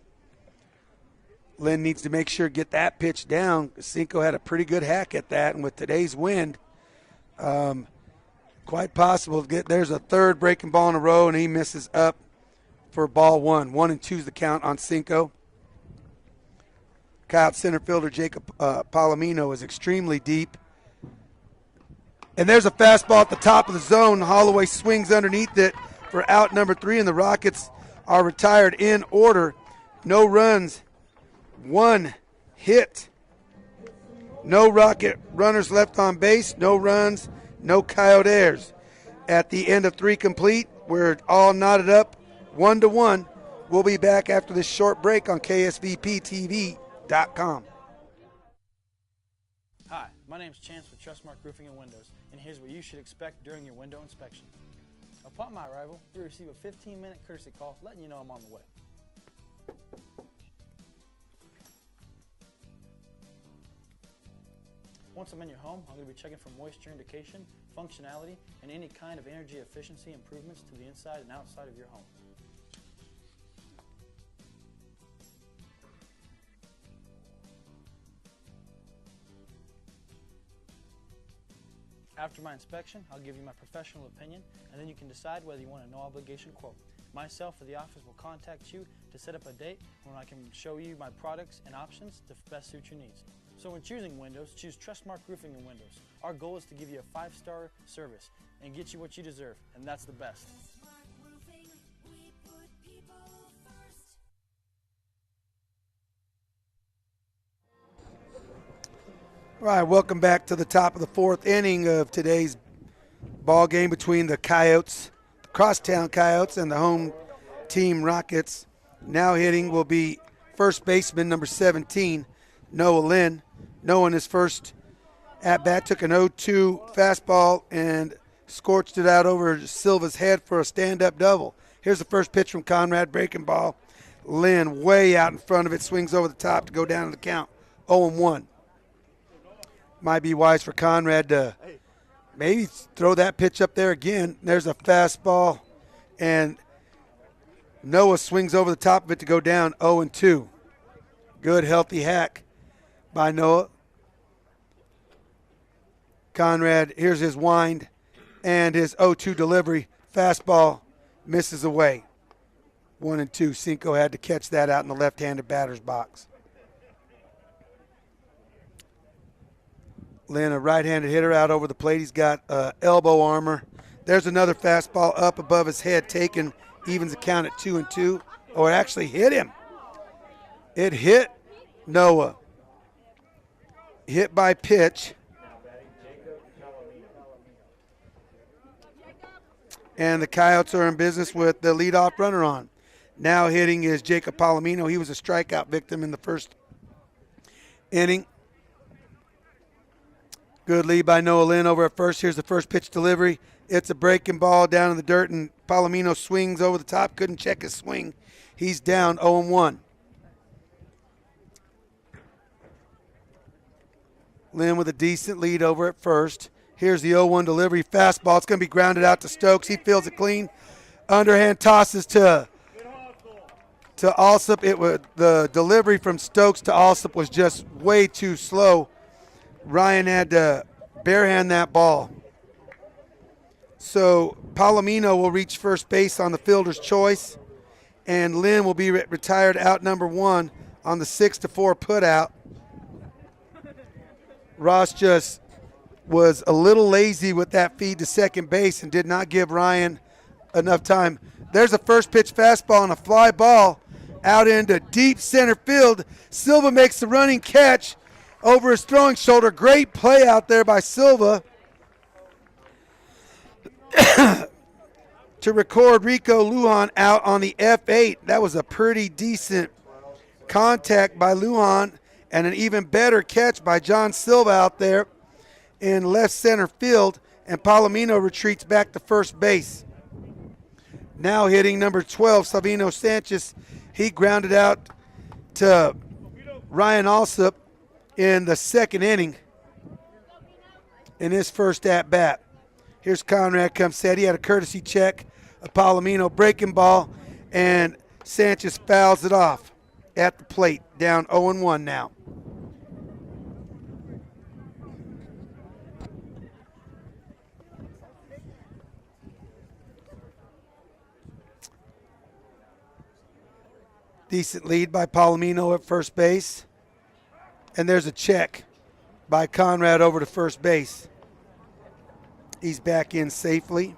A: Lynn needs to make sure to get that pitch down. Cinco had a pretty good hack at that, and with today's wind, quite possible to get. There's a third breaking ball in a row, and he misses up for ball one. 1-2 is the count on Cinco. Coyote center fielder Jacob Palomino is extremely deep. And there's a fastball at the top of the zone. Holloway swings underneath it for out number three, and the Rockets are retired in order. No runs, one hit. No Rocket runners left on base, no runs, no Coyote errors. At the end of three complete, we're all knotted up 1-1. We'll be back after this short break on KSVPTV.com.
K: Hi, my name is Chance with Trustmark Roofing and Windows, and here's what you should expect during your window inspection. Upon my arrival, you'll receive a 15-minute courtesy call letting you know I'm on the way. Once I'm in your home, I'm going to be checking for moisture indication, functionality, and any kind of energy efficiency improvements to the inside and outside of your home. After my inspection, I'll give you my professional opinion, and then you can decide whether you want a no-obligation quote. Myself or the office will contact you to set up a date when I can show you my products and options to best suit your needs. So when choosing windows, choose Trustmark Roofing and Windows. Our goal is to give you a 5-star service and get you what you deserve, and that's the best.
A: All right, welcome back to the top of the 4th inning of today's ball game between the Coyotes, the Crosstown Coyotes, and the home team Rockets. Now hitting will be first baseman number 17, Noah Lynn. Noah in his first at-bat took an 0-2 fastball and scorched it out over Silva's head for a stand-up double. Here's the first pitch from Conrad, breaking ball. Lynn way out in front of it, swings over the top to go down to the count, 0-1. Might be wise for Conrad to maybe throw that pitch up there again. There's a fastball, and Noah swings over the top of it to go down 0-2. Good, healthy hack by Noah. Conrad, here's his wind and his 0-2 delivery. Fastball misses away. 1-2. Cinco had to catch that out in the left-handed batter's box. Lynn, a right-handed hitter out over the plate. He's got elbow armor. There's another fastball up above his head, taken, evens the count at 2-2. Oh, it actually hit him. It hit Noah. Hit by pitch. And the Coyotes are in business with the leadoff runner on. Now hitting is Jacob Palomino. He was a strikeout victim in the first inning. Good lead by Noah Lynn over at first. Here's the first pitch delivery. It's a breaking ball down in the dirt, and Palomino swings over the top. Couldn't check his swing. He's down 0-1. Lynn with a decent lead over at first. Here's the 0-1 delivery. Fastball. It's going to be grounded out to Stokes. He fields it clean. Underhand tosses to Alsop. The delivery from Stokes to Alsop was just way too slow. Ryan had to barehand that ball. So Palomino will reach first base on the fielder's choice, and Lynn will be retired out number 1 on the 6-4 putout. Ross just was a little lazy with that feed to second base and did not give Ryan enough time. There's a first pitch fastball and a fly ball out into deep center field. Silva makes the running catch over his throwing shoulder. Great play out there by Silva to record Rico Lujan out on the F8. That was a pretty decent contact by Lujan and an even better catch by John Silva out there in left center field, and Palomino retreats back to first base. Now hitting number 12, Savino Sanchez. He grounded out to Ryan Alsop in the second inning in his first at-bat. Here's Conrad comes set. He had a courtesy check. A Palomino breaking ball, and Sanchez fouls it off at the plate. Down 0-1 now. Decent lead by Palomino at first base. And there's a check by Conrad over to first base. He's back in safely.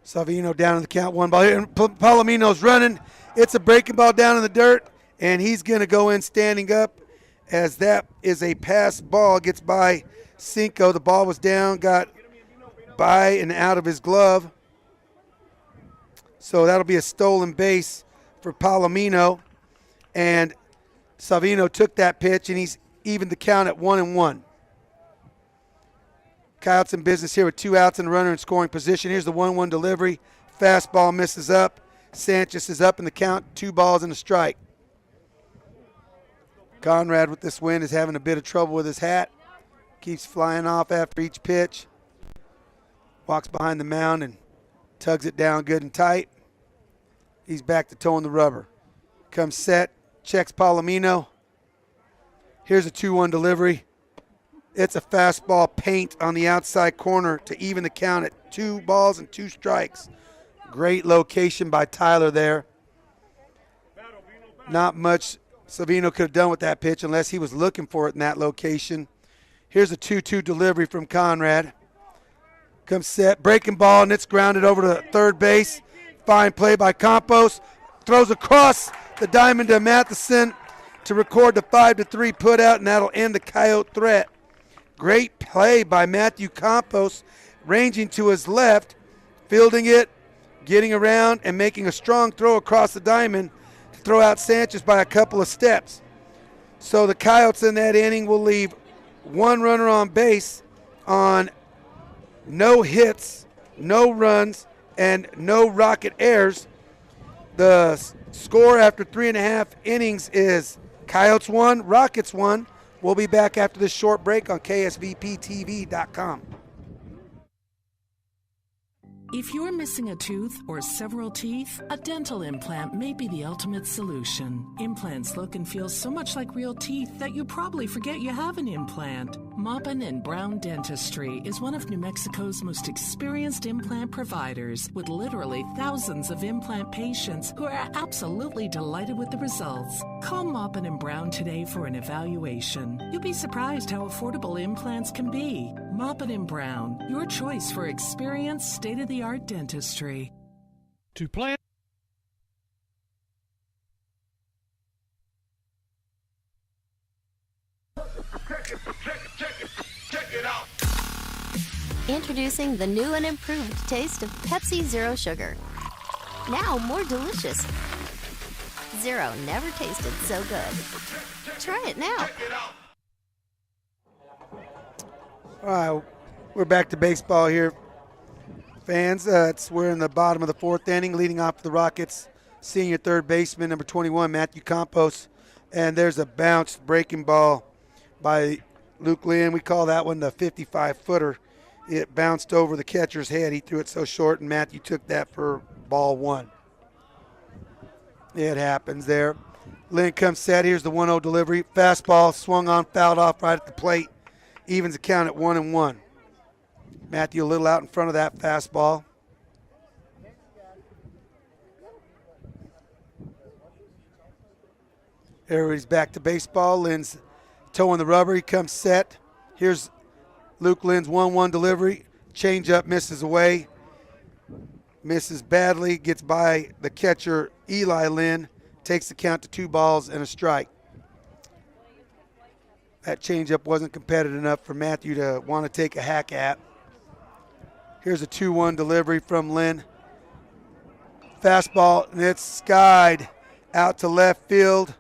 A: Savino down in the count, 1 ball. And Palomino's running. It's a breaking ball down in the dirt, and he's going to go in standing up as that is a pass ball. Gets by Cinco. The ball was down, got by and out of his glove. So that'll be a stolen base for Palomino. And Savino took that pitch, and he's evened the count at 1-1. Coyotes in business here with 2 outs and a runner in scoring position. Here's the 1-1 delivery. Fastball misses up. Sanchez is up in the count, 2 balls and a strike. Conrad with this win is having a bit of trouble with his hat. Keeps flying off after each pitch. Walks behind the mound and tugs it down good and tight. He's back to towing the rubber. Comes set, checks Palomino. Here's a 2-1 delivery. It's a fastball paint on the outside corner to even the count at 2 balls and 2 strikes. Great location by Tyler there. Not much Savino could have done with that pitch unless he was looking for it in that location. Here's a 2-2 delivery from Conrad. Comes set, breaking ball, and it's grounded over to third base. Fine play by Campos. Throws across the diamond to Matheson to record the 5-3 putout, and that'll end the Coyote threat. Great play by Matthew Campos, ranging to his left, fielding it, getting around, and making a strong throw across the diamond to throw out Sanchez by a couple of steps. So the Coyotes in that inning will leave 1 runner on base on no hits, no runs, and no rocket errors. The score after 3.5 innings is Coyotes 1, Rockets 1. We'll be back after this short break on KSVPTV.com.
L: If you're missing a tooth or several teeth, a dental implant may be the ultimate solution. Implants look and feel so much like real teeth that you probably forget you have an implant. Maupin and Brown Dentistry is one of New Mexico's most experienced implant providers, with literally thousands of implant patients who are absolutely delighted with the results. Call Maupin and Brown today for an evaluation. You'll be surprised how affordable implants can be. Maupin and Brown, your choice for experienced, state-of-the-art dentistry.
I: To plan.
M: Check it out. Introducing the new and improved taste of Pepsi Zero Sugar. Now more delicious. Zero never tasted so good. Try it now.
A: All right, we're back to baseball here, fans. We're in the bottom of the 4th inning, leading off the Rockets' senior third baseman, number 21, Matthew Campos. And there's a bounced breaking ball by Luke Lynn. We call that one the 55-footer. It bounced over the catcher's head. He threw it so short, and Matthew took that for ball 1. It happens there. Lynn comes set. Here's the 1-0 delivery. Fastball swung on, fouled off right at the plate. Evens the count at 1-1. Matthew a little out in front of that fastball. Everybody's back to baseball. Lynn's towing the rubber. He comes set. Here's Luke Lynn's 1-1 delivery. Changeup misses away. Misses badly. Gets by the catcher, Eli Lynn. Takes the count to 2 balls and a strike. That changeup wasn't competitive enough for Matthew to want to take a hack at. Here's a 2-1 delivery from Lynn. Fastball, and it's skied out to left field.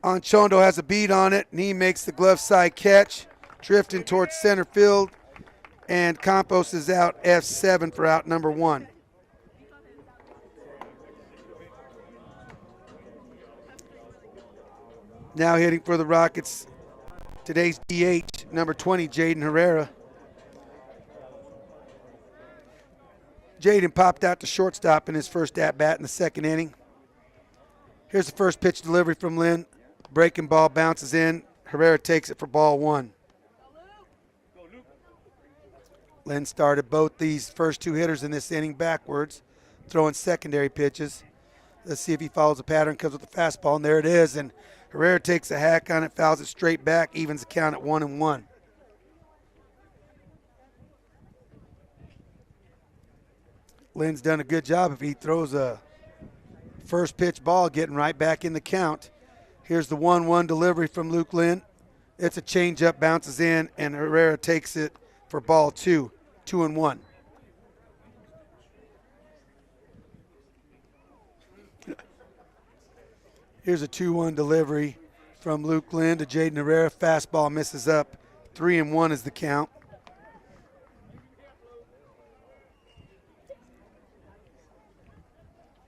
A: Anchondo has a beat on it, and he makes the glove side catch, drifting towards center field, and Campos is out F7 for out number 1. Now hitting for the Rockets, today's DH, number 20, Jaden Herrera. Jaden popped out to shortstop in his first at-bat in the 2nd inning. Here's the first pitch delivery from Lynn. Breaking ball bounces in. Herrera takes it for ball 1. Lynn started both these first 2 hitters in this inning backwards, throwing secondary pitches. Let's see if he follows the pattern, comes with the fastball, and there it is. And Herrera takes a hack on it, fouls it straight back, evens the count at 1-1. Lynn's done a good job if he throws a first pitch ball, getting right back in the count. Here's the 1-1 delivery from Luke Lynn. It's a changeup, bounces in, and Herrera takes it for ball 2, 2-1. Here's a 2-1 delivery from Luke Lynn to Jaden Herrera. Fastball misses up. 3-1 is the count.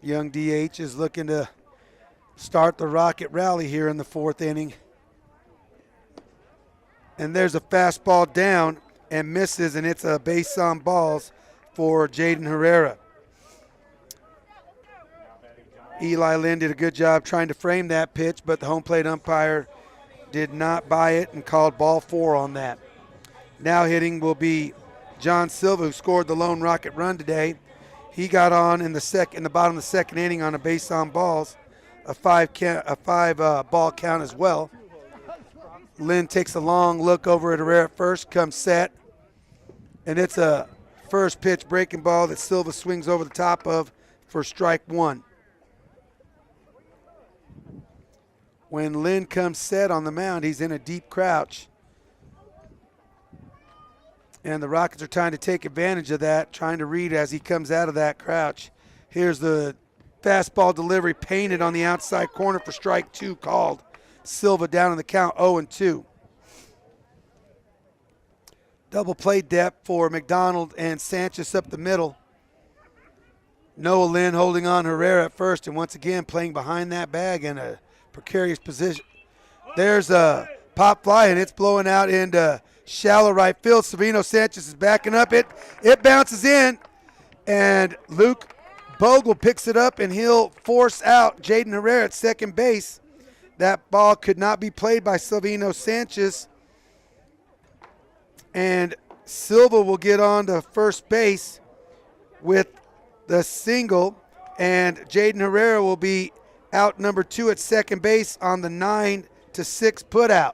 A: Young DH is looking to start the Rocket rally here in the fourth inning. And there's a fastball down and misses, and it's a base on balls for Jaden Herrera. Eli Lynn did a good job trying to frame that pitch, but the home plate umpire did not buy it and called ball 4 on that. Now hitting will be John Silva, who scored the lone Rocket run today. He got on in the bottom of the second inning on a base on balls, a five ball count as well. Lynn takes a long look over at Herrera at first, comes set, and it's a first pitch breaking ball that Silva swings over the top of for strike 1. When Lynn comes set on the mound, he's in a deep crouch. And the Rockets are trying to take advantage of that, trying to read as he comes out of that crouch. Here's the fastball delivery painted on the outside corner for strike 2 called. Silva down in the count 0-2. Double play depth for McDonald and Sanchez up the middle. Noah Lynn holding on Herrera at first, and once again playing behind that bag in a precarious position. There's a pop fly, and it's blowing out into shallow right field. Savino Sanchez is backing up. It bounces in, and Luke Bogle picks it up, and he'll force out Jaden Herrera at second base. That ball could not be played by Savino Sanchez, and Silva will get on to first base with the single, and Jaden Herrera will be out number 2 at second base on the 9-6 putout.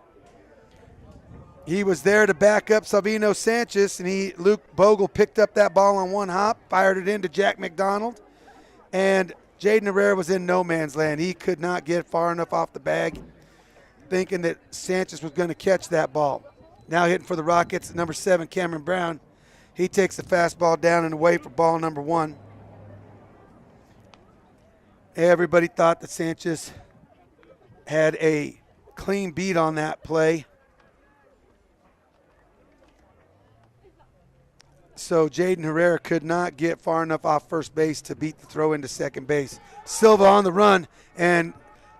A: He was there to back up Savino Sanchez, and Luke Bogle picked up that ball on one hop, fired it into Jack McDonald, and Jaden Herrera was in no man's land. He could not get far enough off the bag, thinking that Sanchez was going to catch that ball. Now hitting for the Rockets, number 7, Cameron Brown. He takes the fastball down and away for ball number 1. Everybody thought that Sanchez had a clean beat on that play. So Jaden Herrera could not get far enough off first base to beat the throw into second base. Silva on the run, and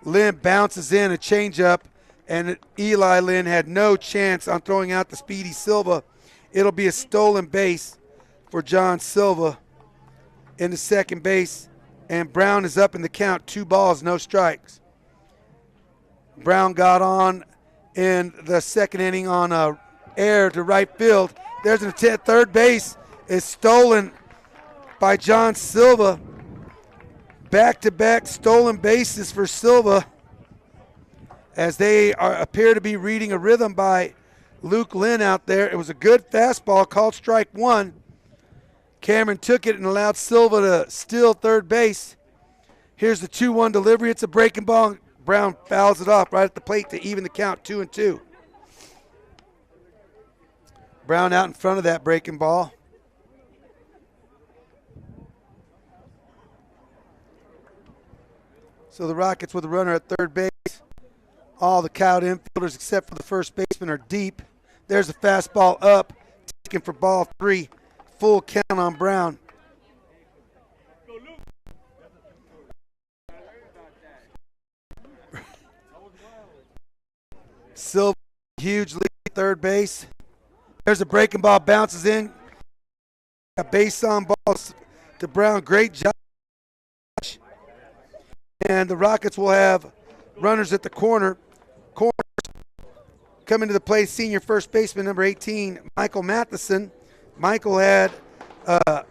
A: Lynn bounces in a changeup, and Eli Lynn had no chance on throwing out the speedy Silva. It'll be a stolen base for John Silva into second base, and Brown is up in the count, 2 balls, no strikes. Brown got on in the second inning on a air to right field. There's an attempt. Third base is stolen by John Silva. Back-to-back stolen bases for Silva, as they appear to be reading a rhythm by Luke Lynn out there. It was a good fastball called strike 1. Cameron took it and allowed Silva to steal third base. Here's the 2-1 delivery. It's a breaking ball. Brown fouls it off right at the plate to even the count, 2-2. Brown out in front of that breaking ball. So the Rockets with a runner at third base. All the Coyote infielders except for the first baseman are deep. There's a fastball up, taken for ball 3. Full count on Brown. Silva, huge lead, third base. There's a breaking ball, bounces in. A base on ball to Brown. Great job. And the Rockets will have runners at the corner. Coming to the plate, senior first baseman, number 18, Michael Matheson. Michael had a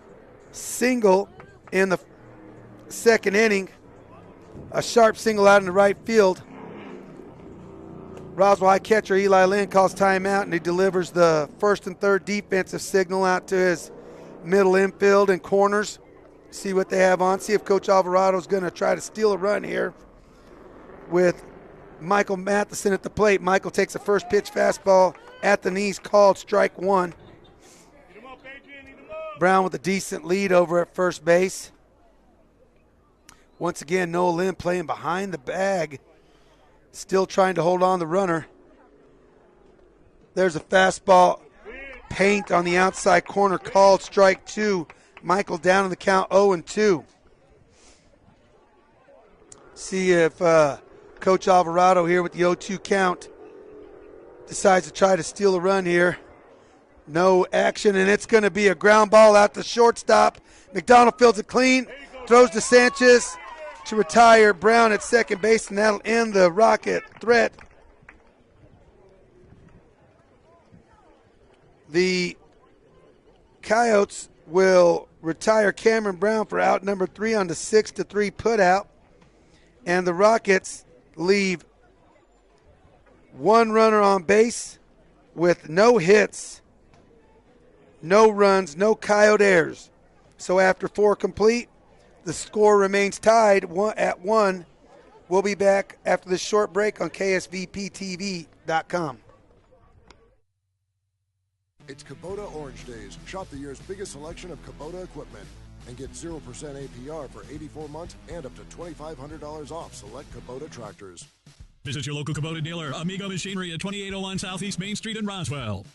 A: single in the second inning, a sharp single out in the right field. Roswell High catcher Eli Lynn calls timeout, and he delivers the first and third defensive signal out to his middle infield and corners. See what they have on. See if Coach Alvarado's going to try to steal a run here with Michael Matheson at the plate. Michael takes a first pitch fastball at the knees, called strike 1. Brown with a decent lead over at first base. Once again, Noah Lynn playing behind the bag, still trying to hold on the runner. There's a fastball paint on the outside corner, called strike 2. Michael down in the count, 0-2. See if Coach Alvarado here with the 0-2 count decides to try to steal a run here. No action, and it's going to be a ground ball out to shortstop. McDonald fields it clean, throws to Sanchez to retire Brown at second base, and that'll end the Rocket threat. The Coyotes will retire Cameron Brown for out number 3 on the 6-3 putout, and the Rockets leave one runner on base with no hits, no runs, no Coyote errors. So after 4 complete, the score remains tied at 1. We'll be back after this short break on KSVPTV.com.
N: It's Kubota Orange Days. Shop the year's biggest selection of Kubota equipment and get 0% APR for 84 months and up to $2,500 off select Kubota tractors.
O: Visit your local Kubota dealer, Amigo Machinery at 2801 Southeast Main Street in Roswell.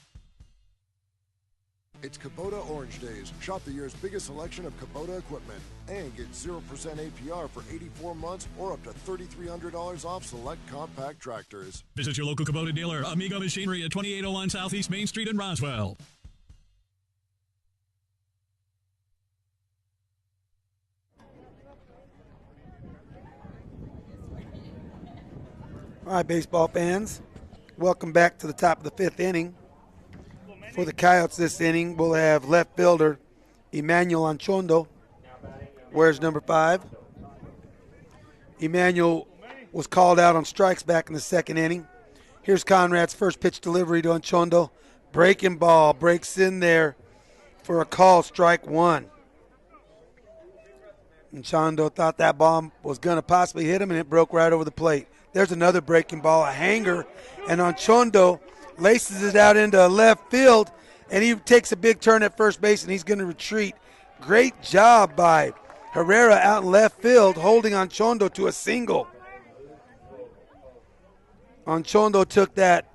N: It's Kubota Orange Days. Shop the year's biggest selection of Kubota equipment and get 0% APR for 84 months or up to $3,300 off select compact tractors.
O: Visit your local Kubota dealer, Amigo Machinery at 2801 Southeast Main Street in Roswell.
A: All right, baseball fans, welcome back to the top of the 5th inning. For the Coyotes this inning, we'll have left fielder Emmanuel Anchondo. Where's number 5? Emmanuel was called out on strikes back in the 2nd inning. Here's Conrad's first pitch delivery to Anchondo. Breaking ball, breaks in there for a call, strike 1. Anchondo thought that ball was going to possibly hit him, and it broke right over the plate. There's another breaking ball, a hanger, and Anchondo laces it out into left field, and he takes a big turn at first base, and he's going to retreat. Great job by Herrera out in left field, holding Anchondo to a single. Anchondo took that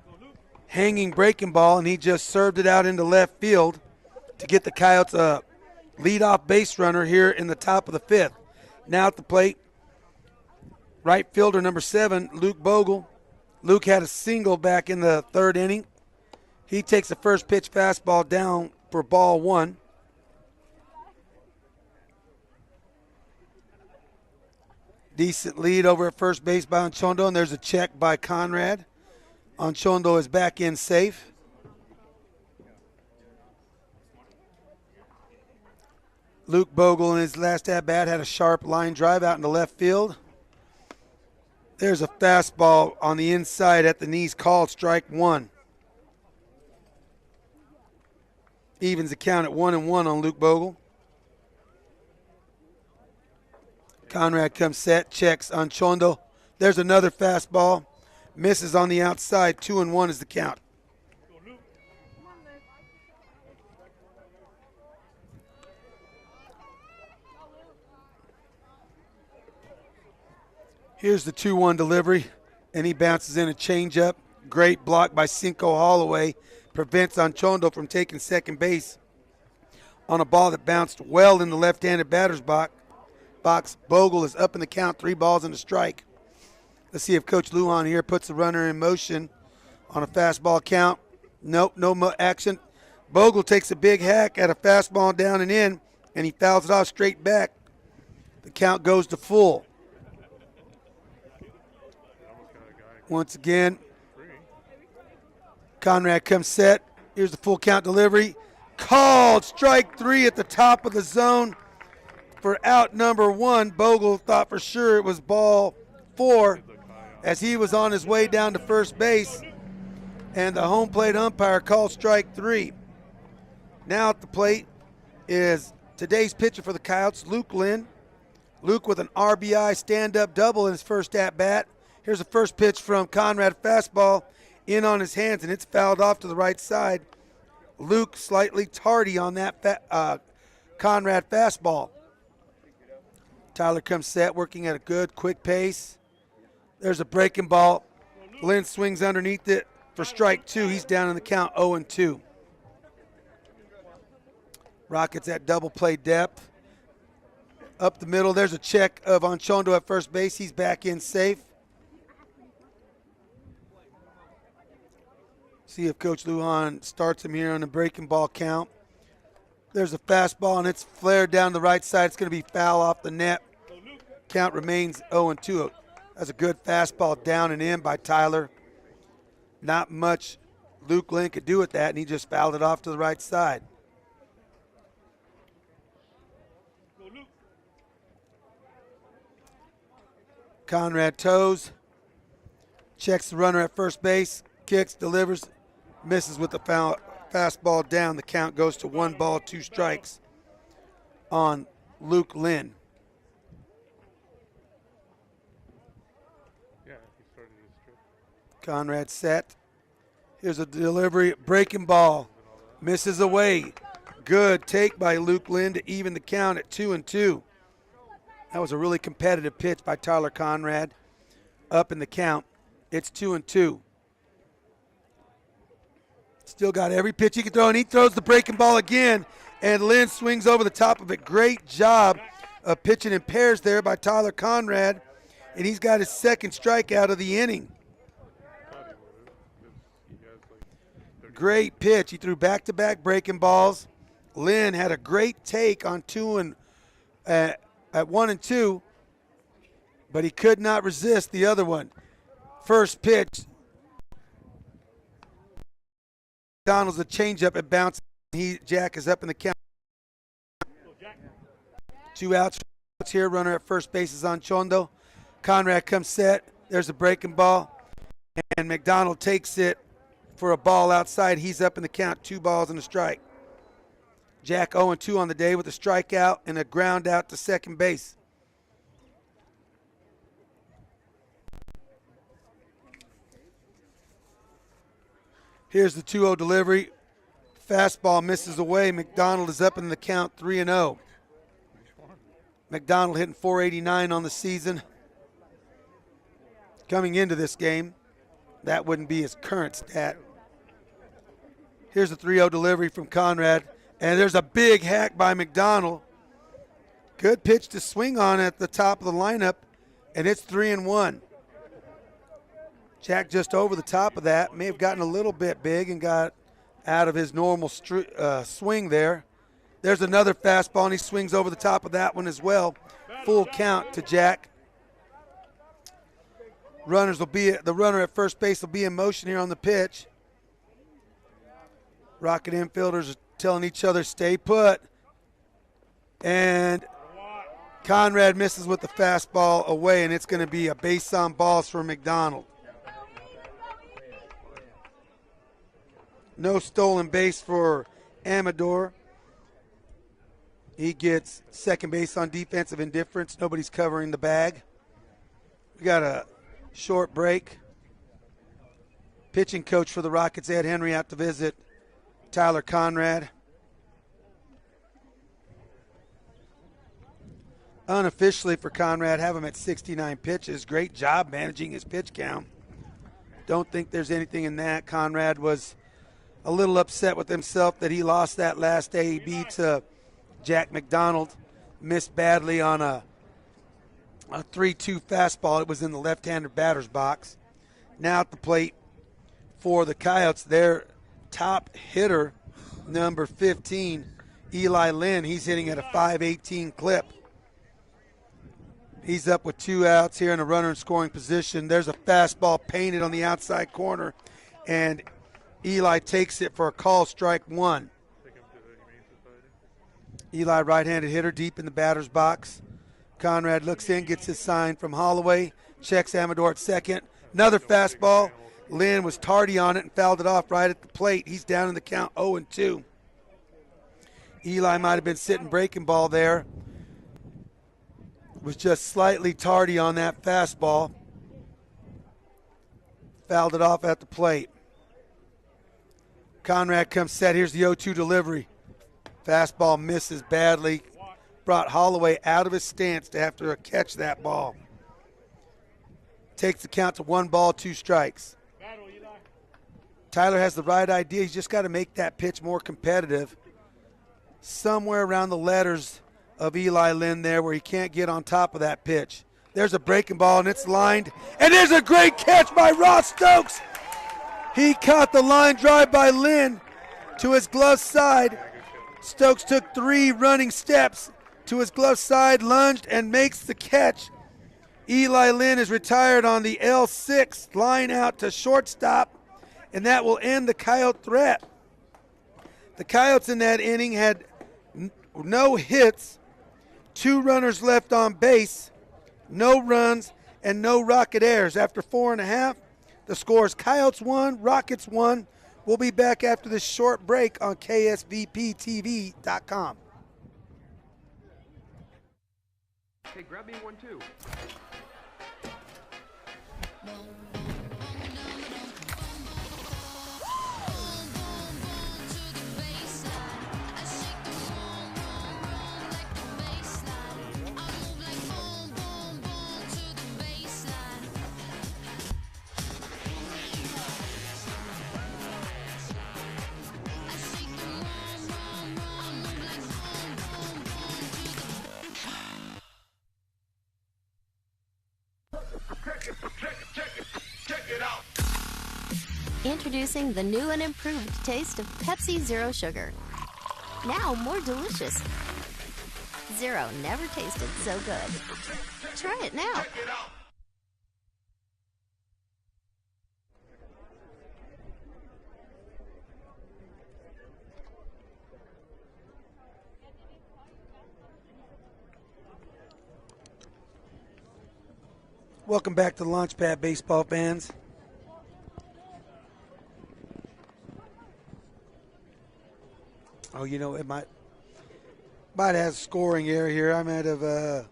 A: hanging breaking ball, and he just served it out into left field to get the Coyotes a leadoff base runner here in the top of the 5th. Now at the plate, right fielder number 7, Luke Bogle. Luke had a single back in the 3rd inning. He takes the first pitch fastball down for ball 1. Decent lead over at first base by Anchondo, and there's a check by Conrad. Anchondo is back in safe. Luke Bogle in his last at-bat had a sharp line drive out into left field. There's a fastball on the inside at the knees called, strike 1. Evens the count at 1-1 on Luke Bogle. Conrad comes set, checks Anchondo. There's another fastball. Misses on the outside, 2-1 is the count. Here's the 2-1 delivery, and he bounces in a changeup. Great block by Cinco Holloway. Prevents Anchondo from taking second base on a ball that bounced well in the left-handed batter's box. Bogle is up in the count, 3 balls and a strike. Let's see if Coach Lujan here puts the runner in motion on a fastball count. Nope, no action. Bogle takes a big hack at a fastball down and in, and he fouls it off straight back. The count goes to full. Once again, Conrad comes set. Here's the full count delivery. Called strike 3 at the top of the zone for out number 1. Bogle thought for sure it was ball 4 as he was on his way down to first base, and the home plate umpire called strike 3. Now at the plate is today's pitcher for the Coyotes, Luke Lynn. Luke with an RBI stand-up double in his first at-bat. Here's the first pitch from Conrad, fastball in on his hands, and it's fouled off to the right side. Luke slightly tardy on that Conrad fastball. Tyler comes set, working at a good, quick pace. There's a breaking ball. Lynn swings underneath it for strike 2. He's down in the count, 0-2. Rockets at double play depth. Up the middle, there's a check of Anchondo at first base. He's back in safe. See if Coach Lujan starts him here on a breaking ball count. There's a fastball, and it's flared down the right side. It's going to be foul off the net. Count remains 0-2. That's a good fastball down and in by Tyler. Not much Luke Lynn could do with that, and he just fouled it off to the right side. Conrad toes, checks the runner at first base, kicks, delivers, misses with the fastball down. The count goes to 1 ball, 2 strikes on Luke Lynn. Conrad set. Here's a delivery, breaking ball, misses away. Good take by Luke Lynn to even the count at 2-2. That was a really competitive pitch by Tyler Conrad. Up in the count, it's 2-2. Still got every pitch he can throw, and he throws the breaking ball again, and Lynn swings over the top of it. Great job of pitching in pairs there by Tyler Conrad, and he's got his second strikeout of the inning. Great pitch. He threw back-to-back breaking balls. Lynn had a great take on at 1-2, but he could not resist the other one. First pitch, Donald's a changeup. It bounces. Jack is up in the count. 2 outs here. Runner at first base is Anchondo. Conrad comes set. There's a breaking ball, and McDonald takes it for a ball outside. He's up in the count. 2 balls and a strike. Jack 0-2 on the day with a strikeout and a ground out to second base. Here's the 2-0 delivery. Fastball misses away. McDonald is up in the count 3-0. McDonald hitting .489 on the season. Coming into this game, that wouldn't be his current stat. Here's the 3-0 delivery from Conrad. And there's a big hack by McDonald. Good pitch to swing on at the top of the lineup, and it's 3-1. Jack just over the top of that. May have gotten a little bit big and got out of his normal swing there. There's another fastball, and he swings over the top of that one as well. Full count to Jack. The runner at first base will be in motion here on the pitch. Rocket infielders are telling each other, stay put. And Conrad misses with the fastball away, and it's going to be a base on balls for McDonald. No stolen base for Amador. He gets second base on defensive indifference. Nobody's covering the bag. We got a short break. Pitching coach for the Rockets, Ed Henry, out to visit Tyler Conrad. Unofficially for Conrad, have him at 69 pitches. Great job managing his pitch count. Don't think there's anything in that. Conrad was a little upset with himself that he lost that last AAB to Jack McDonald. Missed badly on a 3-2 fastball. It was in the left-handed batter's box. Now at the plate for the Coyotes, their top hitter, number 15, Eli Lynn. He's hitting at a .518 clip. He's up with 2 outs here and a runner in scoring position. There's a fastball painted on the outside corner, and Eli takes it for a call, strike 1. Eli, right-handed hitter, deep in the batter's box. Conrad looks in, gets his sign from Holloway, checks Amador at second. Another fastball. Lynn was tardy on it and fouled it off right at the plate. He's down in the count 0-2. Eli might have been sitting breaking ball there. Was just slightly tardy on that fastball. Fouled it off at the plate. Conrad comes set. Here's the 0-2 delivery. Fastball misses badly. Brought Holloway out of his stance to have to catch that ball. Takes the count to 1 ball, 2 strikes. Tyler has the right idea. He's just got to make that pitch more competitive. Somewhere around the letters of Eli Lynn there where he can't get on top of that pitch. There's a breaking ball, and it's lined. And there's a great catch by Ross Stokes. He caught the line drive by Lynn to his glove side. Stokes took 3 running steps to his glove side, lunged, and makes the catch. Eli Lynn is retired on the L6, line out to shortstop, and that will end the Coyote threat. The Coyotes in that inning had no hits, 2 runners left on base, no runs, and no Rocketaires. After 4.5, the score is Coyotes 1, Rockets 1. We'll be back after this short break on KSVPTV.com.
P: Hey, grab me one too.
M: Introducing the new and improved taste of Pepsi Zero Sugar. Now more delicious. Zero never tasted so good. Try it now.
A: Welcome back to the Launchpad, baseball fans. Oh, you know, it might have scoring error here. I might have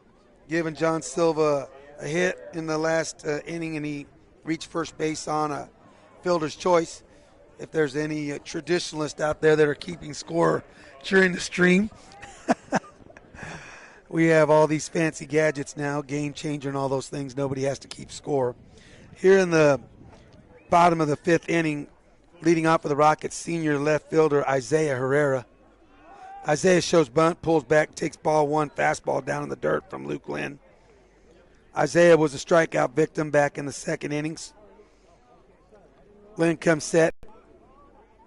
A: given John Silva a hit in the last inning, and he reached first base on a fielder's choice. If there's any traditionalists out there that are keeping score during the stream, we have all these fancy gadgets now, game changer and all those things. Nobody has to keep score. Here in the bottom of the 5th inning, leading off for the Rockets, senior left fielder Isaiah Herrera. Isaiah shows bunt, pulls back, takes ball 1, fastball down in the dirt from Luke Lynn. Isaiah was a strikeout victim back in the 2nd innings. Lynn comes set.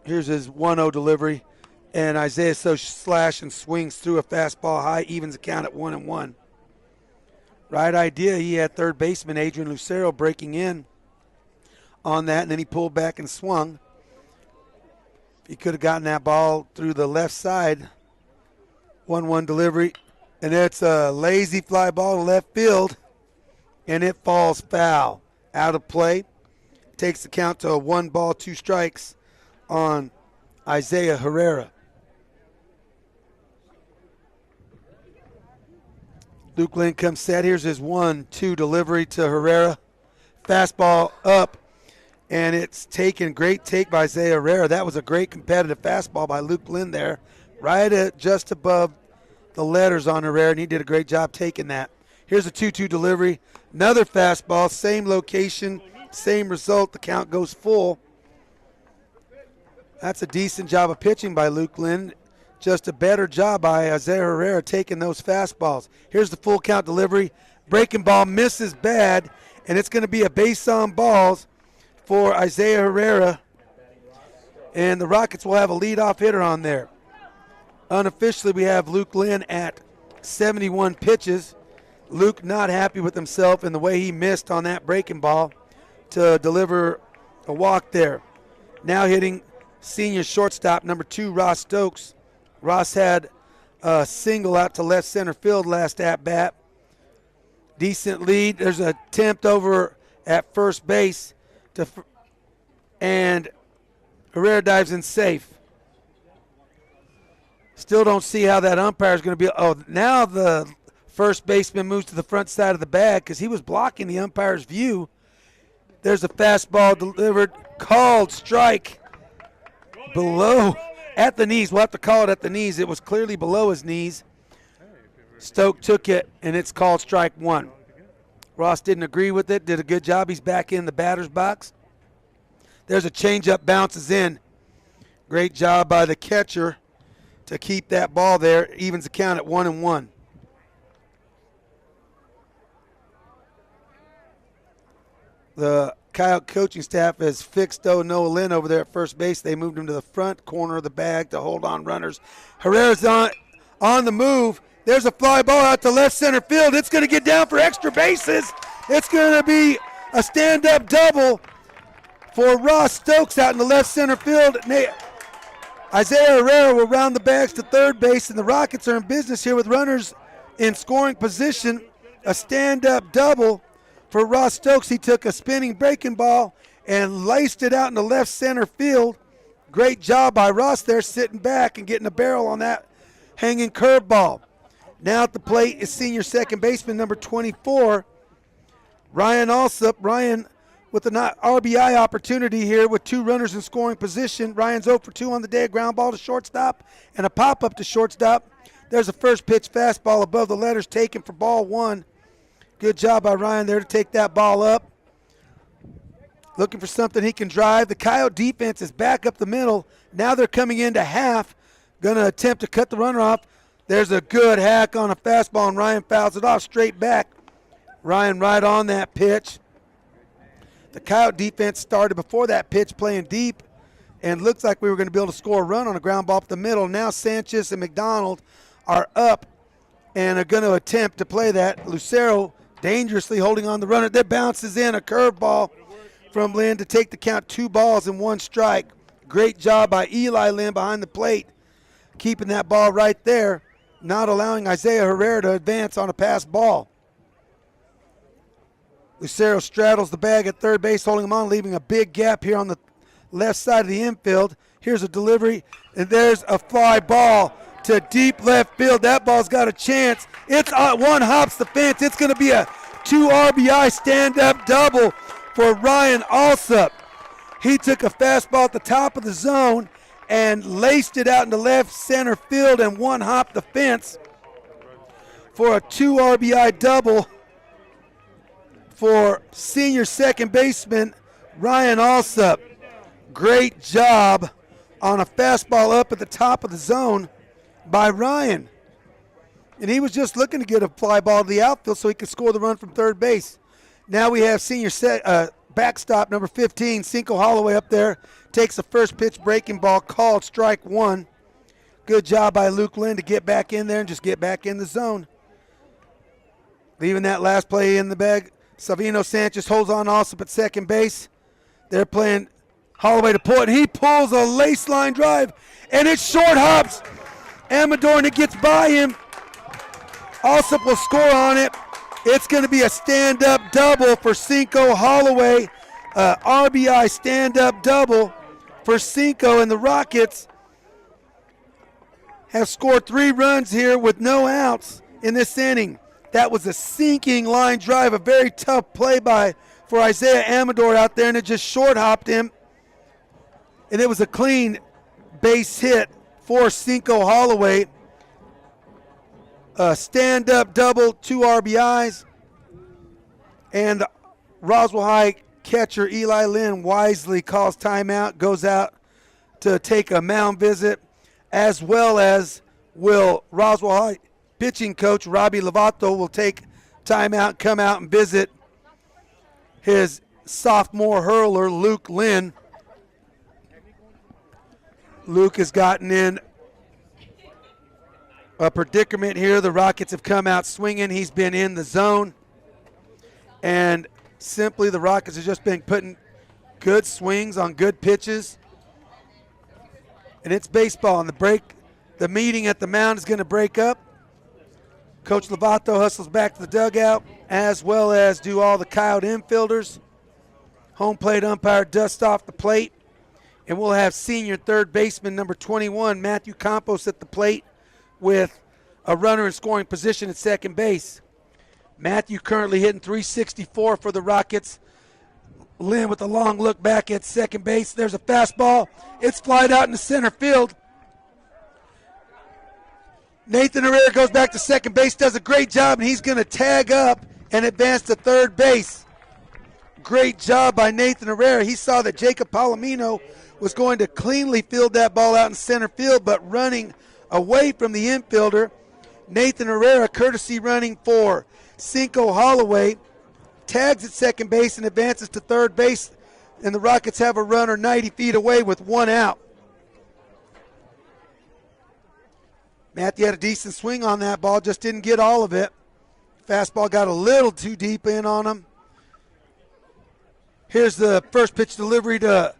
A: Here's his 1-0 delivery. And Isaiah slash and swings through a fastball high, evens the count at 1-1. Right idea, he had third baseman Adrian Lucero breaking in on that, and then he pulled back and swung. He could have gotten that ball through the left side. 1-1 delivery, and it's a lazy fly ball to left field, and it falls foul. Out of play. Takes the count to a 1 ball, 2 strikes on Isaiah Herrera. Luke Lynn comes set. Here's his 1-2 delivery to Herrera. Fastball up, and it's taken. Great take by Isaiah Herrera. That was a great competitive fastball by Luke Lynn there, right at just above the letters on Herrera, and he did a great job taking that. Here's a 2-2 delivery. Another fastball, same location, same result. The count goes full. That's a decent job of pitching by Luke Lynn. Just a better job by Isaiah Herrera taking those fastballs. Here's the full count delivery. Breaking ball misses bad, and it's going to be a base on balls for Isaiah Herrera. And the Rockets will have a leadoff hitter on there. Unofficially, we have Luke Lynn at 71 pitches. Luke not happy with himself and the way he missed on that breaking ball to deliver a walk there. Now hitting senior shortstop, number 2, Ross Stokes. Ross had a single out to left center field last at-bat. Decent lead. There's an attempt over at first base, and Herrera dives in safe. Still don't see how that umpire is going to be. Oh, now the first baseman moves to the front side of the bag because he was blocking the umpire's view. There's a fastball delivered, called strike below, at the knees. We'll have to call it at the knees. It was clearly below his knees. Stoke took it, and it's called strike 1. Ross didn't agree with it, did a good job. He's back in the batter's box. There's a changeup, bounces in. Great job by the catcher to keep that ball there. Evens the count at 1-1. The Coyote coaching staff has fixed Noah Lynn over there at first base. They moved him to the front corner of the bag to hold on runners. Herrera's on the move. There's a fly ball out to left center field. It's going to get down for extra bases. It's going to be a stand-up double for Ross Stokes out in the left center field. Isaiah Herrera will round the bags to third base, and the Rockets are in business here with runners in scoring position. A stand-up double for Ross Stokes. He took a spinning breaking ball and laced it out in the left center field. Great job by Ross there, sitting back and getting a barrel on that hanging curveball. Now at the plate is senior second baseman number 24, Ryan Alsop. Ryan with an RBI opportunity here with 2 runners in scoring position. Ryan's 0 for 2 on the day, a ground ball to shortstop and a pop-up to shortstop. There's a first pitch fastball above the letters taken for ball 1. Good job by Ryan there to take that ball up. Looking for something he can drive. The Coyote defense is back up the middle. Now they're coming into half. Going to attempt to cut the runner off. There's a good hack on a fastball, and Ryan fouls it off straight back. Ryan right on that pitch. The Coyote defense started before that pitch playing deep, and looks like we were going to be able to score a run on a ground ball up the middle. Now Sanchez and McDonald are up and are going to attempt to play that. Lucero dangerously holding on the runner. That bounces in a curveball from Lynn to take the count, 2 balls and 1 strike. Great job by Eli Lynn behind the plate, keeping that ball right there, not allowing Isaiah Herrera to advance on a pass ball. Lucero straddles the bag at third base, holding him on, leaving a big gap here on the left side of the infield. Here's a delivery, and there's a fly ball to deep left field. That ball's got a chance. It's one hops the fence. It's going to be a 2 RBI stand-up double for Ryan Alsop. He took a fastball at the top of the zone and laced it out into left center field and one hopped the fence for a 2 RBI double for senior second baseman Ryan Alsop. Great job on a fastball up at the top of the zone by Ryan. And he was just looking to get a fly ball to the outfield so he could score the run from third base. Now we have senior backstop number 15, Cinco Holloway up there. Takes the first pitch breaking ball, called strike 1. Good job by Luke Lynn to get back in there and just get back in the zone. Leaving that last play in the bag. Savino Sanchez holds on also at second base. They're playing Holloway to pull it. He pulls a lace line drive, and it short hops Amador, and it gets by him. Alsop will score on it. It's going to be a stand-up double for Cinco Holloway. RBI stand-up double for Cinco, and the Rockets have scored 3 runs here with no outs in this inning. That was a sinking line drive, a very tough play for Isaiah Amador out there, and it just short-hopped him. And it was a clean base hit for Cinco Holloway. A stand-up double, 2 RBIs. And Roswell High catcher Eli Lynn wisely calls timeout, goes out to take a mound visit, as well as will Roswell High pitching coach Robbie Lovato will take timeout, come out and visit his sophomore hurler, Luke Lynn. Luke has gotten in a predicament here. The Rockets have come out swinging. He's been in the zone. And simply the Rockets have just been putting good swings on good pitches. And it's baseball. And the meeting at the mound is going to break up. Coach Lovato hustles back to the dugout, as well as do all the Coyote infielders. Home plate umpire dusts off the plate. And we'll have senior third baseman number 21, Matthew Campos, at the plate with a runner in scoring position at second base. Matthew currently hitting .364 for the Rockets. Lynn with a long look back at second base. There's a fastball. It's flied out into center field. Nathan Herrera goes back to second base, does a great job, and he's going to tag up and advance to third base. Great job by Nathan Herrera. He saw that Jacob Palomino was going to cleanly field that ball out in center field, but running away from the infielder. Nathan Herrera, courtesy running for Cinco Holloway, tags at second base and advances to third base, and the Rockets have a runner 90 feet away with one out. Matthew had a decent swing on that ball, just didn't get all of it. Fastball got a little too deep in on him. Here's the first pitch delivery to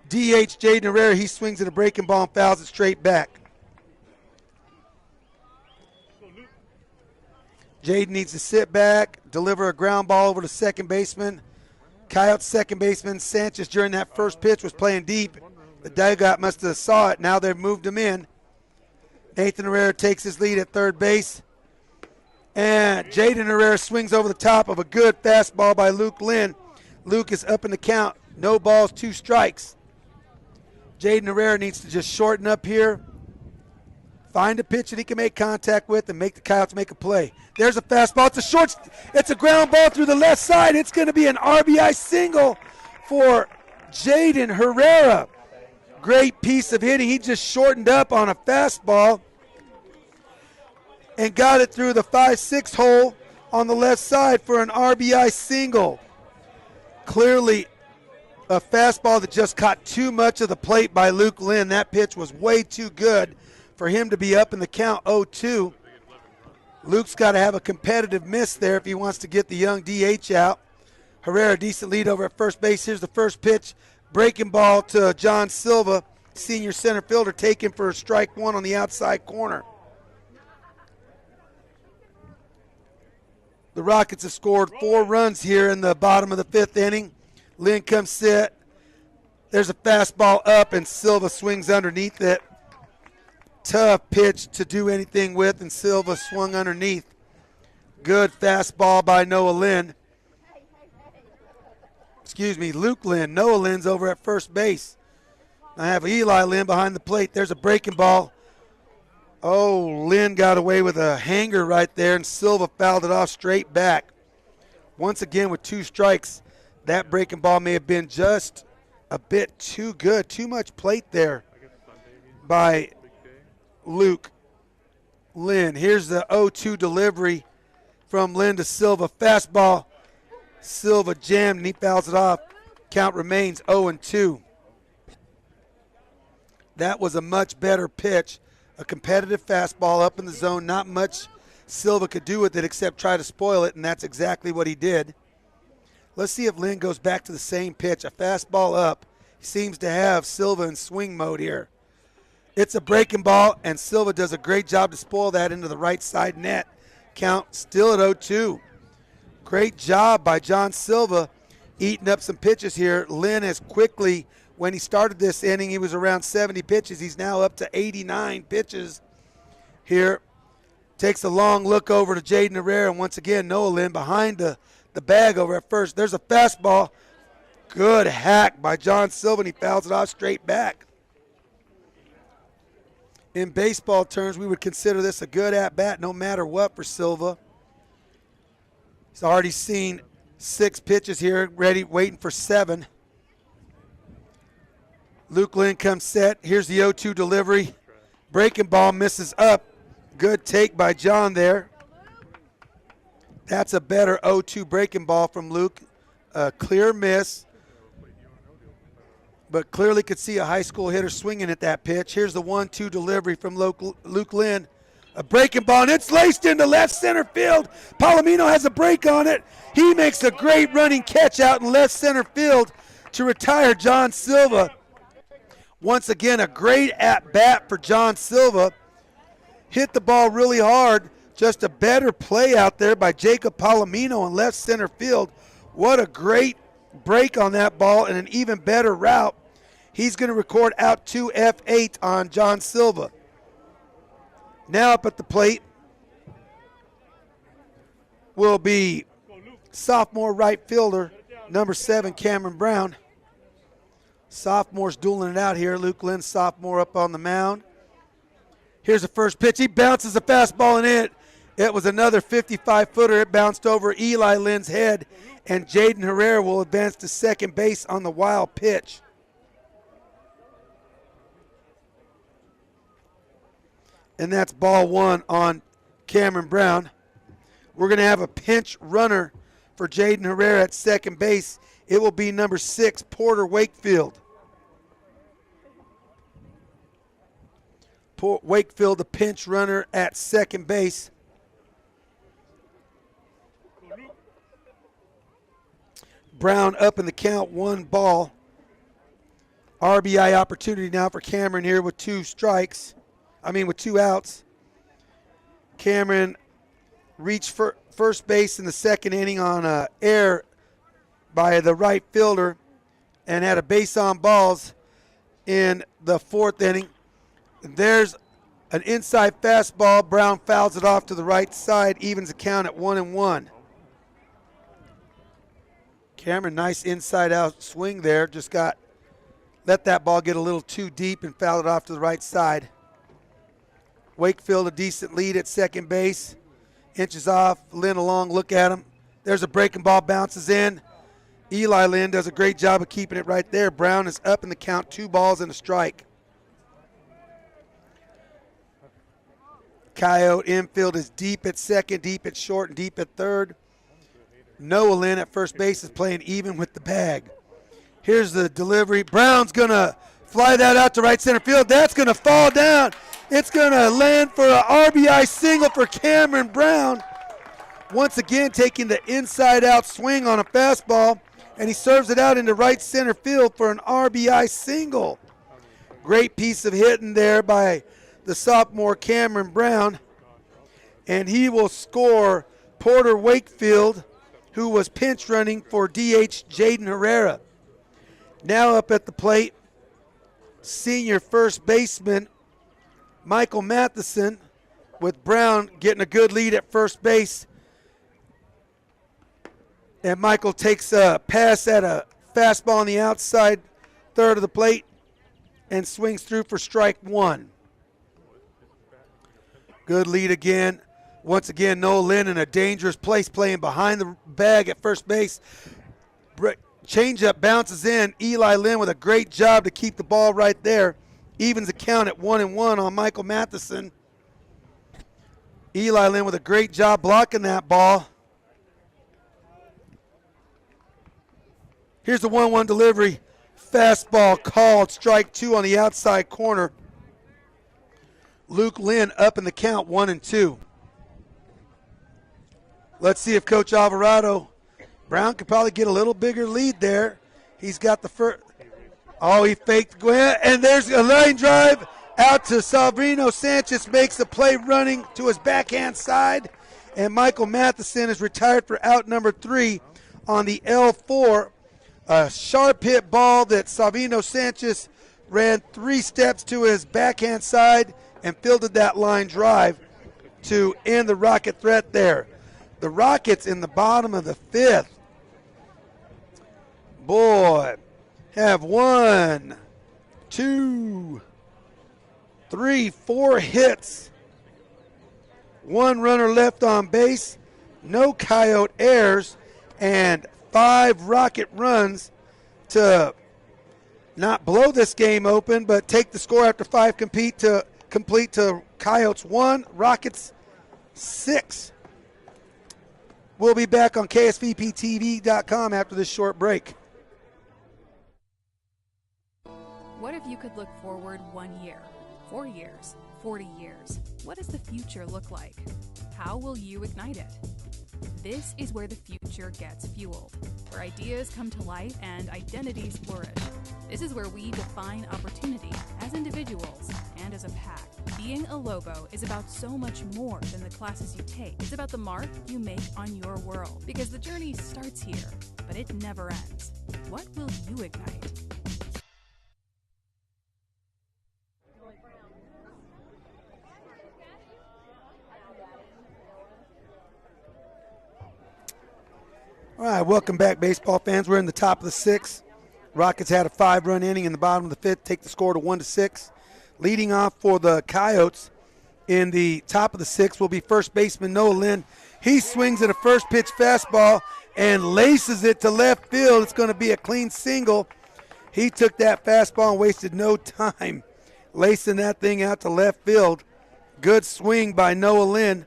A: DH Jaden Herrera. He swings at a breaking ball and fouls it straight back. Jaden needs to sit back, deliver a ground ball over to second baseman. Coyote second baseman Sanchez during that first pitch was playing deep. The dugout must have saw it. Now they've moved him in. Nathan Herrera takes his lead at third base. And Jaden Herrera swings over the top of a good fastball by Luke Lynn. Luke is up in the count. No balls, 2 strikes. Jaden Herrera needs to just shorten up here. Find a pitch that he can make contact with and make the Coyotes make a play. There's a fastball. It's a ground ball through the left side. It's going to be an RBI single for Jaden Herrera. Great piece of hitting. He just shortened up on a fastball and got it through the 5-6 hole on the left side for an RBI single. Clearly a fastball that just caught too much of the plate by Luke Lynn. That pitch was way too good for him to be up in the count 0-2. Luke's got to have a competitive miss there if he wants to get the young DH out. Herrera, decent lead over at first base. Here's the first pitch. Breaking ball to John Silva, senior center fielder, taken for a strike one on the outside corner. The Rockets have scored 4 runs here in the bottom of the 5th inning. Lynn comes set. There's a fastball up, and Silva swings underneath it. Tough pitch to do anything with, and Silva swung underneath. Good fastball by Noah Lynn. Luke Lynn. Noah Lynn's over at first base. I have Eli Lynn behind the plate. There's a breaking ball. Oh, Lynn got away with a hanger right there, and Silva fouled it off straight back. Once again with 2 strikes, that breaking ball may have been just a bit too good. Too much plate there by Luke Lynn. Here's the 0-2 delivery from Lynn to Silva. Fastball. Silva jammed and he fouls it off. Count remains 0-2. That was a much better pitch. A competitive fastball up in the zone. Not much Silva could do with it except try to spoil it, and that's exactly what he did. Let's see if Lynn goes back to the same pitch. A fastball up. He seems to have Silva in swing mode here. It's a breaking ball, and Silva does a great job to spoil that into the right side net. Count still at 0-2. Great job by John Silva eating up some pitches here. Lynn has quickly, when he started this inning, he was around 70 pitches. He's now up to 89 pitches here. Takes a long look over to Jaden Herrera, and once again, Noah Lynn behind the bag over at first. There's a fastball. Good hack by John Silva, and he fouls it off straight back. In baseball terms, we would consider this a good at-bat no matter what for Silva. He's already seen 6 pitches here, ready, waiting for 7. Luke Lynn comes set. Here's the 0-2 delivery. Breaking ball misses up. Good take by John there. That's a better 0-2 breaking ball from Luke. A clear miss, but clearly could see a high school hitter swinging at that pitch. Here's the 1-2 delivery from Luke Lynn. A breaking ball, and it's laced into left center field. Palomino has a break on it. He makes a great running catch out in left center field to retire John Silva. Once again, a great at-bat for John Silva. Hit the ball really hard. Just a better play out there by Jacob Palomino in left center field. What a great break on that ball and an even better route. He's going to record out 2 F8 on John Silva. Now up at the plate will be sophomore right fielder, number 7, Cameron Brown. Sophomore's dueling it out here. Luke Lynn, sophomore, up on the mound. Here's the first pitch. He bounces a fastball in it was another 55-footer. It bounced over Eli Lynn's head, and Jaden Herrera will advance to second base on the wild pitch. And that's ball 1 on Cameron Brown. We're going to have a pinch runner for Jaden Herrera at second base. It will be number 6, Porter Wakefield. Wakefield, the pinch runner at second base. Brown up in the count, 1 ball. RBI opportunity now for Cameron here with 2 outs. Cameron reached for first base in the second inning on an error by the right fielder and had a base on balls in the 4th inning. There's an inside fastball. Brown fouls it off to the right side, evens the count at 1-1. Cameron, nice inside out swing there. Just let that ball get a little too deep and fouled it off to the right side. Wakefield, a decent lead at second base. Inches off, Lynn along, look at him. There's a breaking ball, bounces in. Eli Lynn does a great job of keeping it right there. Brown is up in the count, 2 balls and a strike. Coyote infield is deep at second, deep at short, and deep at third. Noah Lynn at first base is playing even with the bag. Here's the delivery. Brown's going to fly that out to right center field. That's going to fall down. It's going to land for an RBI single for Cameron Brown. Once again, taking the inside-out swing on a fastball, and he serves it out into right center field for an RBI single. Great piece of hitting there by the sophomore Cameron Brown, and he will score Porter Wakefield, who was pinch running for DH Jaden Herrera. Now up at the plate, senior first baseman Michael Matheson, with Brown getting a good lead at first base. And Michael takes a pass at a fastball on the outside third of the plate and swings through for strike 1. Good lead again. Once again, Noah Lynn in a dangerous place, playing behind the bag at first base. Changeup bounces in. Eli Lynn with a great job to keep the ball right there. Evens the count at 1-1 on Michael Matheson. Eli Lynn with a great job blocking that ball. Here's the 1-1 delivery. Fastball called, strike 2 on the outside corner. Luke Lynn up in the count, 1-2. Let's see if Coach Alvarado, Brown could probably get a little bigger lead there. He's got the first. Oh, he faked. Go ahead. And there's a line drive out to Salvino Sanchez, makes the play running to his backhand side. And Michael Matheson is retired for out number 3 on the L4. A sharp hit ball that Salvino Sanchez ran 3 steps to his backhand side and fielded that line drive to end the Rocket threat there. The Rockets in the bottom of the 5th, boy, have 1, 2, 3, 4 hits. 1 runner left on base, no Coyote errors, and 5 Rocket runs to not blow this game open, but take the score after 5 complete to Coyotes 1, Rockets 6. We'll be back on KSVPTV.com after this short break.
Q: What if you could look forward 1 year, 4 years, 40 years? What does the future look like? How will you ignite it? This is where the future gets fueled, where ideas come to life and identities flourish. This is where we define opportunity as individuals and as a pack. Being a Lobo is about so much more than the classes you take. It's about the mark you make on your world, because the journey starts here, but it never ends. What will you ignite?
A: All right, welcome back, baseball fans. We're in the top of the 6th. Rockets had a 5-run inning in the bottom of the 5th, take the score to 1-6. Leading off for the Coyotes in the top of the 6th will be first baseman Noah Lynn. He swings at a first pitch fastball and laces it to left field. It's going to be a clean single. He took that fastball and wasted no time lacing that thing out to left field. Good swing by Noah Lynn.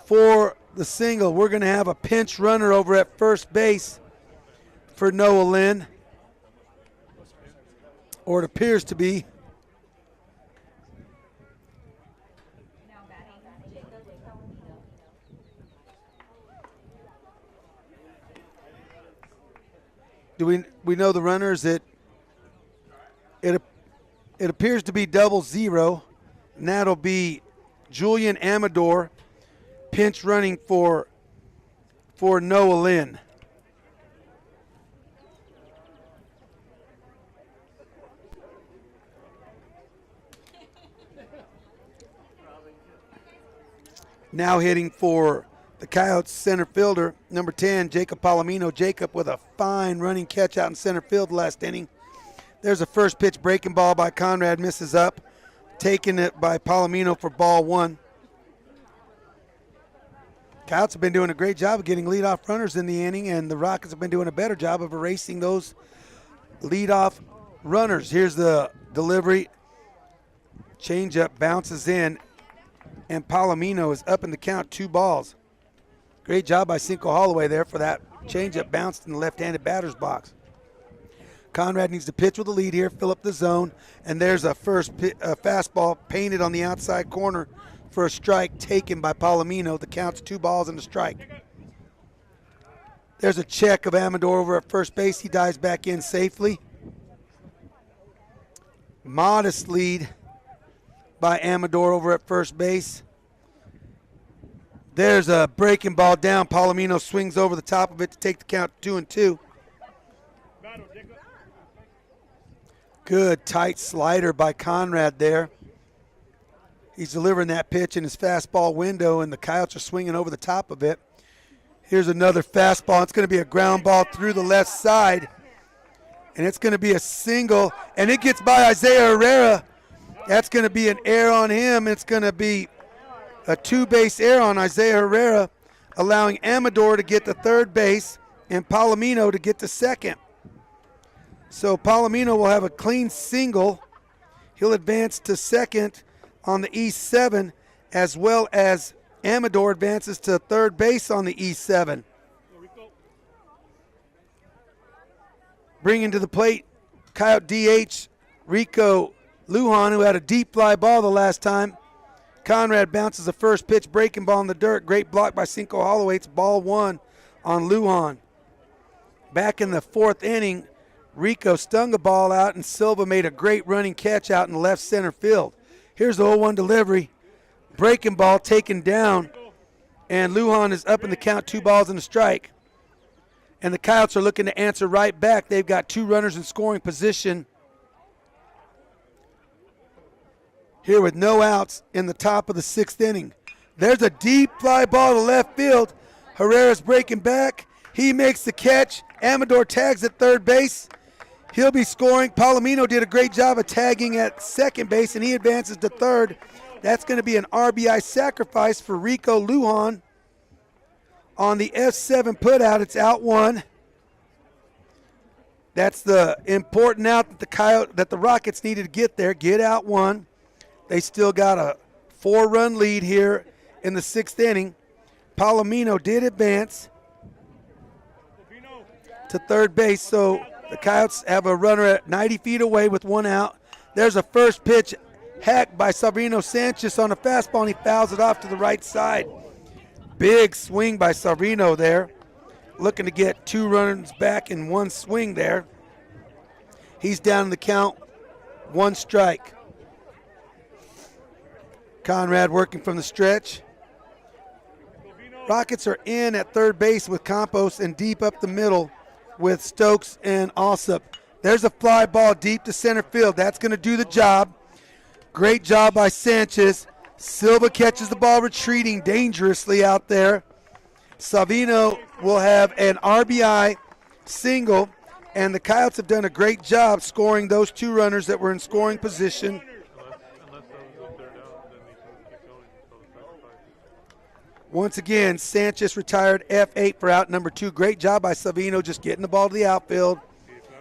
A: For the single. We're going to have a pinch runner over at first base for Noah Lynn, or it appears to be. Do we know the runners? It appears to be 0-0, and that'll be Julian Amador pinch running for Noah Lynn. Now hitting for the Coyotes center fielder, number 10, Jacob Palomino. Jacob with a fine running catch out in center field last inning. There's a first pitch breaking ball by Conrad, misses up. Taken it by Palomino for ball 1. Coyotes have been doing a great job of getting leadoff runners in the inning, and the Rockets have been doing a better job of erasing those leadoff runners. Here's the delivery. Changeup bounces in, and Palomino is up in the count, 2 balls. Great job by Cinco Holloway there for that changeup bounced in the left-handed batter's box. Conrad needs to pitch with a lead here, fill up the zone, and there's a fastball painted on the outside corner for a strike taken by Palomino. The count's 2 balls and a strike. There's a check of Amador over at first base. He dives back in safely. Modest lead by Amador over at first base. There's a breaking ball down. Palomino swings over the top of it to take the count 2-2. Good tight slider by Conrad there. He's delivering that pitch in his fastball window, and the Coyotes are swinging over the top of it. Here's another fastball. It's going to be a ground ball through the left side, and it's going to be a single, and it gets by Isaiah Herrera. That's going to be an error on him. It's going to be a 2-base error on Isaiah Herrera, allowing Amador to get to third base and Palomino to get to second. So Palomino will have a clean single. He'll advance to second on the East 7, as well as Amador advances to third base on the East 7. Bringing to the plate, Coyote DH Rico Lujan, who had a deep fly ball the last time. Conrad bounces a first pitch breaking ball in the dirt. Great block by Cinco Holloway. It's ball 1 on Lujan. Back in the 4th inning, Rico stung a ball out, and Silva made a great running catch out in left center field. Here's the 0-1 delivery. Breaking ball taken down, and Lujan is up in the count, 2 balls and a strike. And the Coyotes are looking to answer right back. They've got 2 runners in scoring position here with no outs in the top of the 6th inning. There's a deep fly ball to left field. Herrera's breaking back. He makes the catch. Amador tags at third base. He'll be scoring. Palomino did a great job of tagging at second base, and he advances to third. That's going to be an RBI sacrifice for Rico Lujan. On the F7 putout, it's out 1. That's the important out that the Rockets needed to get there. Get out 1. They still got a 4-run lead here in the 6th inning. Palomino did advance to third base, so the Coyotes have a runner at 90 feet away with 1 out. There's a first pitch hacked by Sabrino Sanchez on a fastball, and he fouls it off to the right side. Big swing by Sabrino there, looking to get 2 runs back in 1 swing there. He's down in the count, 1 strike. Conrad working from the stretch. Rockets are in at third base with Campos, and deep up the middle with Stokes and Alsop. There's a fly ball deep to center field. That's going to do the job. Great job by Sanchez. Silva catches the ball retreating dangerously out there. Savino will have an RBI single, and the Coyotes have done a great job scoring those 2 runners that were in scoring position. Once again, Sanchez retired F8 for out number 2. Great job by Savino just getting the ball to the outfield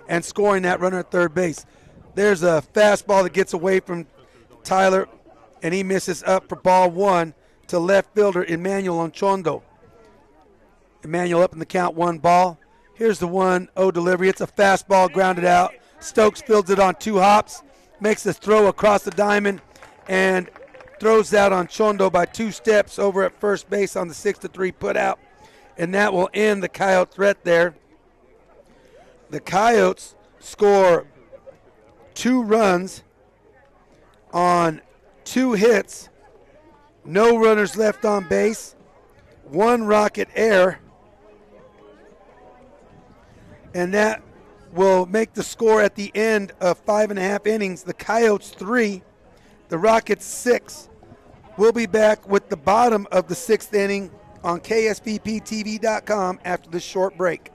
A: and scoring that runner at third base. There's a fastball that gets away from Tyler, and he misses up for ball 1 to left fielder Emmanuel Anchondo. Emmanuel up in the count, 1 ball. Here's the 1-0 delivery. It's a fastball grounded out. Stokes fields it on 2 hops, makes the throw across the diamond, and throws out on Chondo by 2 steps over at first base on the 6-3 putout. And that will end the Coyote threat there. The Coyotes score 2 runs on 2 hits, no runners left on base, 1 rocket error, and that will make the score at the end of 5.5 innings. The Coyotes 3, the Rockets 6. We'll be back with the bottom of the 6th inning on KSVPTV.com after this short break.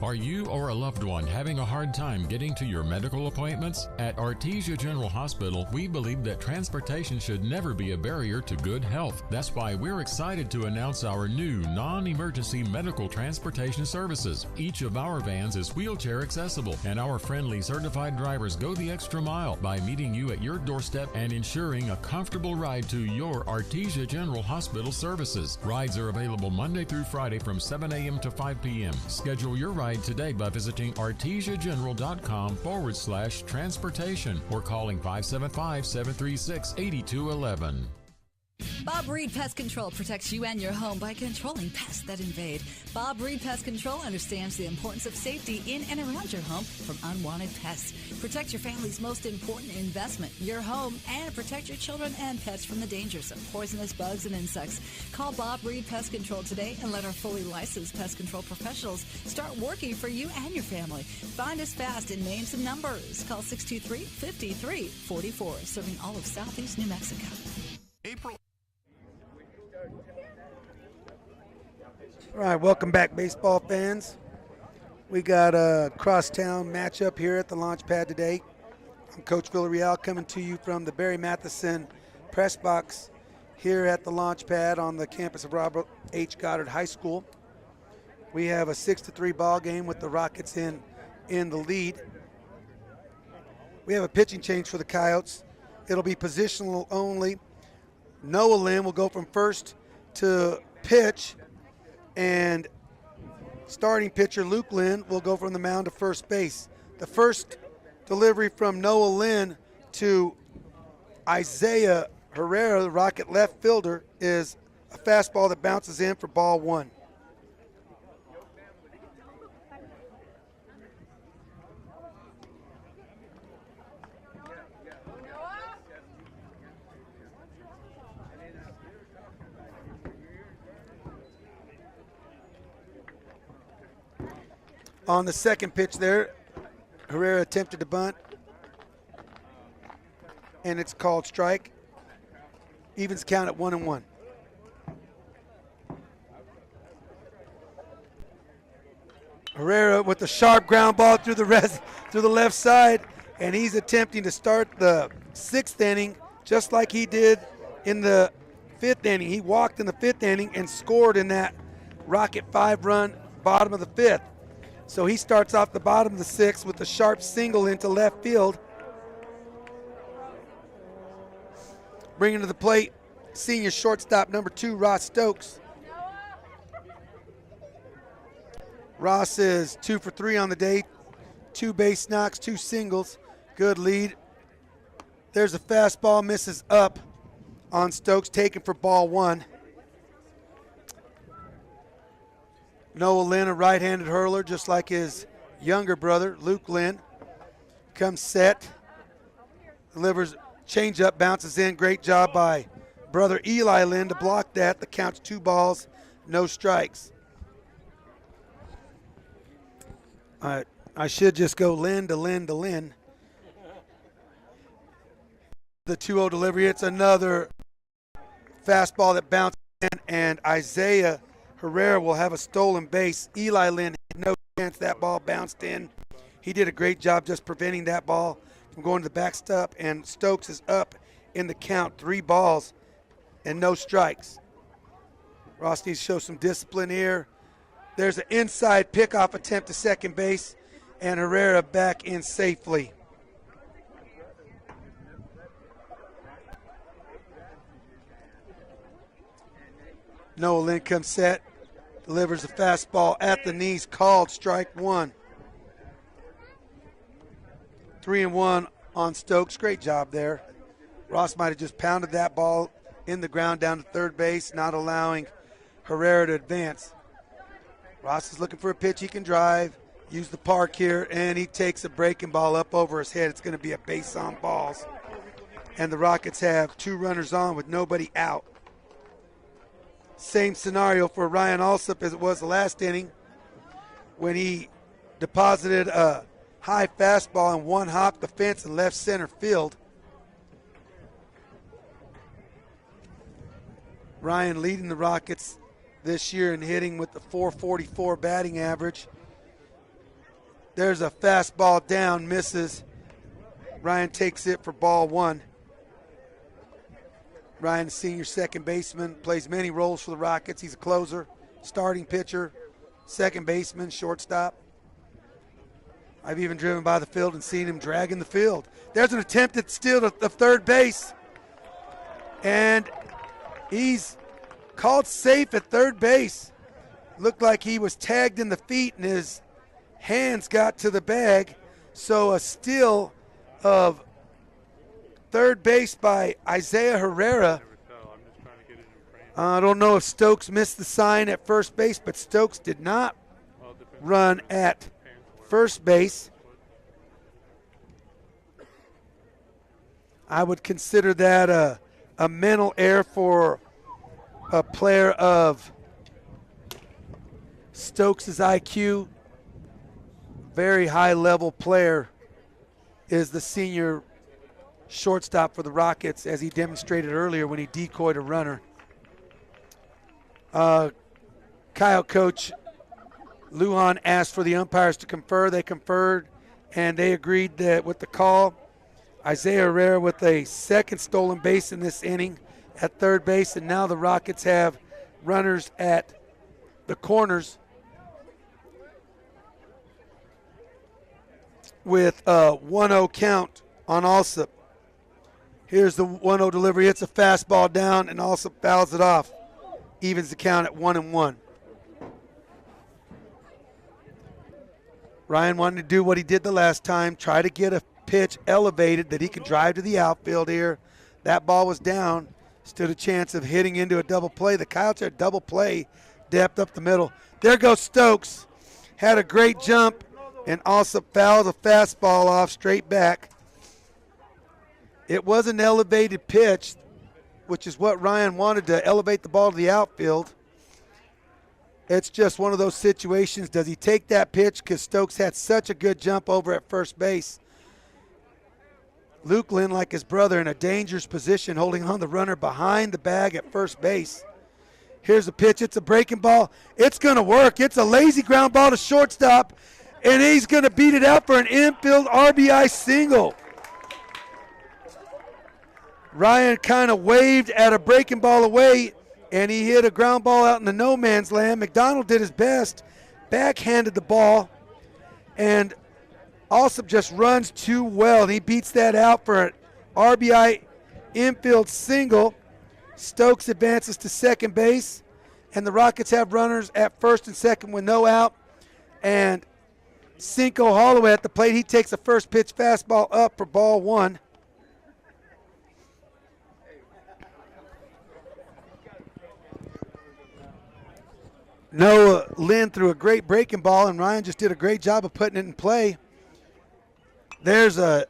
C: Are you or a loved one having a hard time getting to your medical appointments? At Artesia General Hospital, we believe that transportation should never be a barrier to good health. That's why we're excited to announce our new non-emergency medical transportation services. Each of our vans is wheelchair accessible, and our friendly certified drivers go the extra mile by meeting you at your doorstep and ensuring a comfortable ride to your Artesia General Hospital services. Rides are available Monday through Friday from 7 a.m. to 5 p.m. Schedule your ride today by visiting artesiageneral.com/transportation or calling 575-736-8211.
R: Bob Reed Pest Control protects you and your home by controlling pests that invade. Bob Reed Pest Control understands the importance of safety in and around your home from unwanted pests. Protect your family's most important investment, your home, and protect your children and pets from the dangers of poisonous bugs and insects. Call Bob Reed Pest Control today and let our fully licensed pest control professionals start working for you and your family. Find us fast in names and numbers. Call 623-5344, serving all of Southeast New Mexico.
B: April.
A: All right, welcome back, baseball fans. We got a crosstown matchup here at the launch pad today. I'm Coach Villarreal coming to you from the Barry Matheson press box here at the launch pad on the campus of Robert H. Goddard High School. We have a 6-3 ball game with the Rockets in the lead. We have a pitching change for the Coyotes. It'll be positional only. Noah Lynn will go from first to pitch, and starting pitcher Luke Lynn will go from the mound to first base. The first delivery from Noah Lynn to Isaiah Herrera, the Rocket left fielder, is a fastball that bounces in for ball 1. On the second pitch there, Herrera attempted to bunt, and it's called strike. Evens count at 1-1. Herrera with the sharp ground ball through the left side, and he's attempting to start the 6th inning just like he did in the 5th inning. He walked in the 5th inning and scored in that Rocket 5-run bottom of the 5th. So he starts off the bottom of the 6th with a sharp single into left field. Bringing to the plate, senior shortstop number 2, Ross Stokes. Ross is 2 for 3 on the day, 2 base knocks, 2 singles. Good lead. There's a fastball, misses up on Stokes, taken for ball 1. Noah Lynn, a right-handed hurler, just like his younger brother, Luke Lynn. Comes set, delivers changeup, bounces in. Great job by brother Eli Lynn to block that. The count's 2 balls, no strikes. I should just go Lynn to Lynn to Lynn. The 2-0 delivery, it's another fastball that bounces in, and Isaiah Herrera will have a stolen base. Eli Lynn had no chance. That ball bounced in. He did a great job just preventing that ball from going to the backstop, and Stokes is up in the count, 3 balls and no strikes. Ross needs to show some discipline here. There's an inside pickoff attempt to second base, and Herrera back in safely. Noah Lynn comes set, delivers a fastball at the knees, called strike one. 3-1 on Stokes. Great job there. Ross might have just pounded that ball in the ground down to third base, not allowing Herrera to advance. Ross is looking for a pitch he can drive, use the park here, and he takes a breaking ball up over his head. It's going to be a base on balls. And the Rockets have 2 runners on with nobody out. Same scenario for Ryan Alsop as it was the last inning when he deposited a high fastball and one hop the fence in left center field. Ryan leading the Rockets this year in hitting with the .444 batting average. There's a fastball down, misses. Ryan takes it for ball one. Ryan, the senior second baseman, plays many roles for the Rockets. He's a closer, starting pitcher, second baseman, shortstop. I've even driven by the field and seen him dragging the field. There's an attempted steal of third base. And he's called safe at third base. Looked like he was tagged in the feet and his hands got to the bag. So a steal of third base by Isaiah Herrera. I don't know if Stokes missed the sign at first base, but Stokes did not run at first base. I would consider that a mental error for a player of Stokes' IQ. Very high-level player is the senior shortstop for the Rockets, as he demonstrated earlier when he decoyed a runner. Coyote coach Lujan asked for the umpires to confer. They conferred, and they agreed that with the call, Isaiah Herrera with a second stolen base in this inning at third base, and now the Rockets have runners at the corners with a 1-0 count on Alsop. Here's the 1-0 delivery. It's a fastball down, and Alsop fouls it off. Evens the count at 1-1. Ryan wanted to do what he did the last time, try to get a pitch elevated that he can drive to the outfield here. That ball was down. Stood a chance of hitting into a double play. The Coyotes had double play depth up the middle. There goes Stokes. Had a great jump, and also fouls a fastball off straight back. It was an elevated pitch, which is what Ryan wanted, to elevate the ball to the outfield. It's just one of those situations. Does he take that pitch? Because Stokes had such a good jump over at first base. Luke Lynn, like his brother, in a dangerous position, holding on the runner behind the bag at first base. Here's a pitch. It's a breaking ball. It's going to work. It's a lazy ground ball to shortstop, and he's going to beat it out for an infield RBI single. Ryan kind of waved at a breaking ball away, and he hit a ground ball out in the no man's land. McDonald did his best, backhanded the ball, and Alsop just runs too well, and he beats that out for an RBI infield single. Stokes advances to second base, and the Rockets have runners at first and second with no out. And Cinco Holloway at the plate. He takes a first pitch fastball up for ball one. Noah Lynn threw a great breaking ball, and Ryan just did a great job of putting it in play. There's a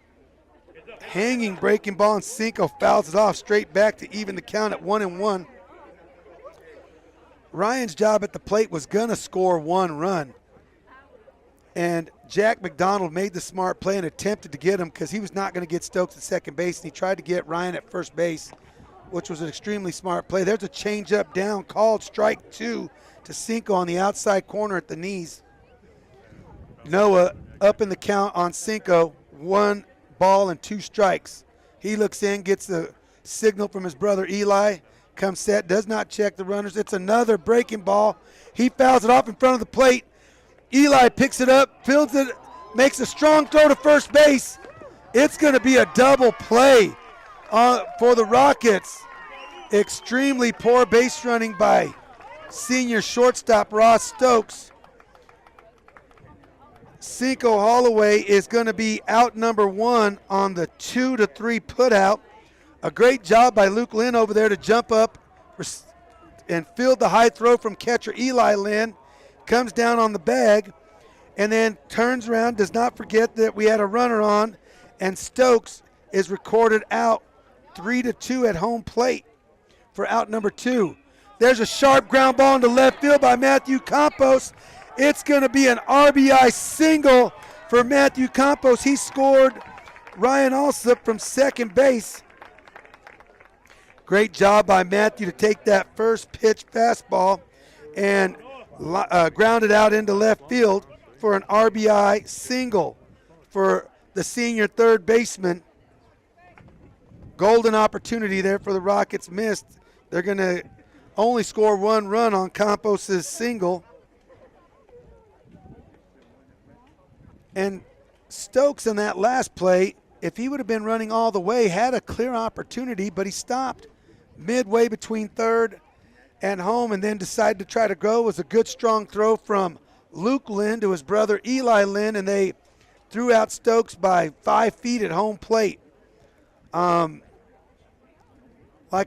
A: hanging breaking ball, and Cinco fouls it off straight back to even the count at 1-1. Ryan's job at the plate was going to score one run, and Jack McDonald made the smart play and attempted to get him because he was not going to get Stokes at second base, and he tried to get Ryan at first base, which was an extremely smart play. There's a changeup down, called strike two to Cinco on the outside corner at the knees. Noah up in the count on Cinco, 1 ball and 2 strikes. He looks in, gets the signal from his brother Eli, comes set, does not check the runners. It's another breaking ball. He fouls it off in front of the plate. Eli picks it up, fields it, makes a strong throw to first base. It's going to be a double play for the Rockets. Extremely poor base running by senior shortstop Ross Stokes. Cinco Holloway is going to be out number 1 on the 2-3 putout. A great job by Luke Lynn over there to jump up and field the high throw from catcher Eli Lynn. Comes down on the bag and then turns around, does not forget that we had a runner on, and Stokes is recorded out 3-2 at home plate for out number 2. There's a sharp ground ball into left field by Matthew Campos. It's going to be an RBI single for Matthew Campos. He scored Ryan Alsop from second base. Great job by Matthew to take that first pitch fastball and ground it out into left field for an RBI single for the senior third baseman. Golden opportunity there for the Rockets missed. They're going to only score 1 run on Campos' single. And Stokes in that last play, if he would have been running all the way, had a clear opportunity, but he stopped midway between third and home and then decided to try to go. It was a good, strong throw from Luke Lynn to his brother Eli Lynn, and they threw out Stokes by 5 feet at home plate. Like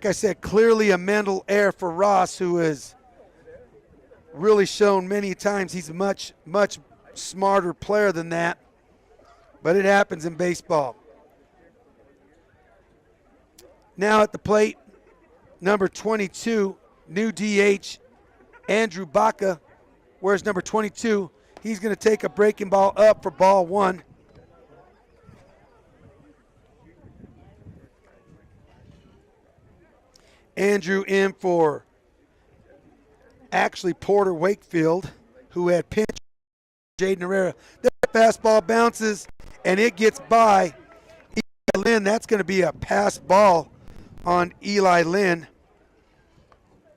A: I said, clearly a mental error for Ross, who has really shown many times he's a much, much smarter player than that, but it happens in baseball. Now at the plate, number 22, new DH, Andrew Baca. Where's number 22? He's going to take a breaking ball up for ball 1. Andrew in for actually Porter Wakefield, who had pinched Jaden Herrera. That fastball bounces, and it gets by Eli Lynn. That's going to be a pass ball on Eli Lynn.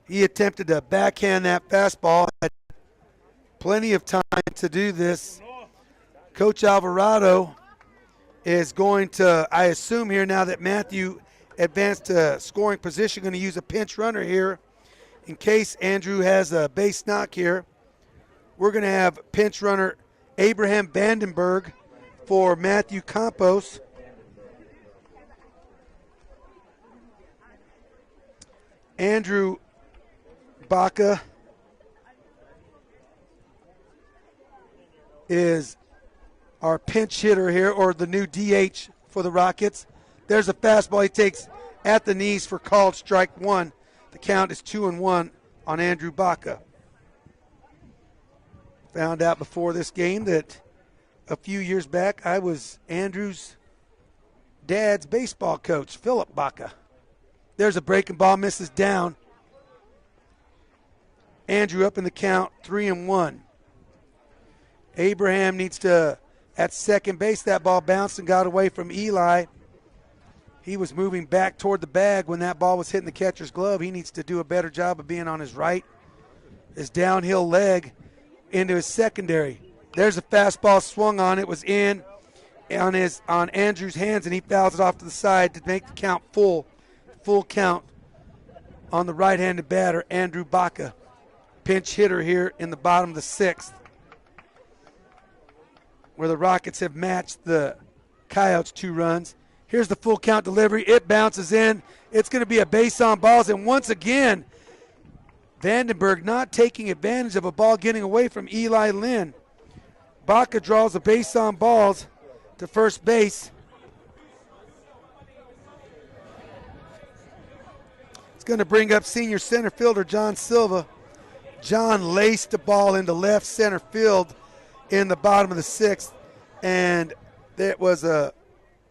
A: He attempted to backhand that fastball. Had plenty of time to do this. Coach Alvarado is going to, I assume here now that Matthew advanced to scoring position, going to use a pinch runner here in case Andrew has a base knock here. We're going to have pinch runner Abraham Vandenberg for Matthew Campos. Andrew Baca is our pinch hitter here, or the new DH for the Rockets. There's a fastball he takes at the knees for called strike 1. The count is 2-1 on Andrew Baca. Found out before this game that a few years back I was Andrew's dad's baseball coach, Philip Baca. There's a breaking ball, misses down. Andrew up in the count, 3-1. Abraham needs to, at second base, that ball bounced and got away from Eli. He was moving back toward the bag when that ball was hitting the catcher's glove. He needs to do a better job of being on his right. His downhill leg into his secondary. There's a fastball swung on. It was in on Andrew's hands, and he fouls it off to the side to make the count full count on the right-handed batter, Andrew Baca. Pinch hitter here in the bottom of the 6th, where the Rockets have matched the Coyotes 2 runs. Here's the full count delivery. It bounces in. It's going to be a base on balls, and once again, Vandenberg not taking advantage of a ball getting away from Eli Lynn. Baca draws a base on balls to first base. It's going to bring up senior center fielder John Silva. John laced the ball into left center field in the bottom of the 6th, and that was a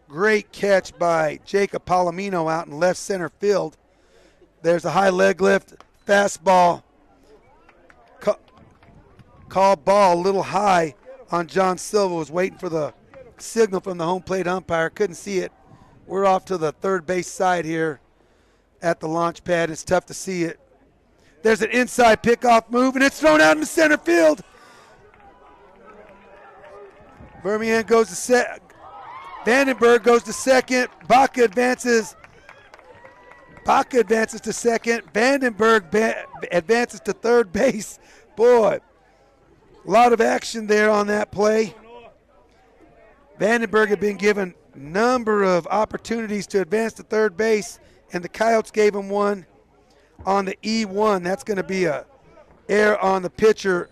A: great catch by Jacob Palomino out in left center field. There's a high leg lift, fastball, called ball a little high on John Silva. Was waiting for the signal from the home plate umpire, couldn't see it. We're off to the third base side here at the launch pad. It's tough to see it. There's an inside pickoff move, and it's thrown out into center field. Birmingham goes to Vandenberg goes to second. Baca advances Baca advances to second. Vandenberg advances to third base. Boy, a lot of action there on that play. Vandenberg had been given a number of opportunities to advance to third base, and the Coyotes gave him one on the E1. That's going to be a error on the pitcher,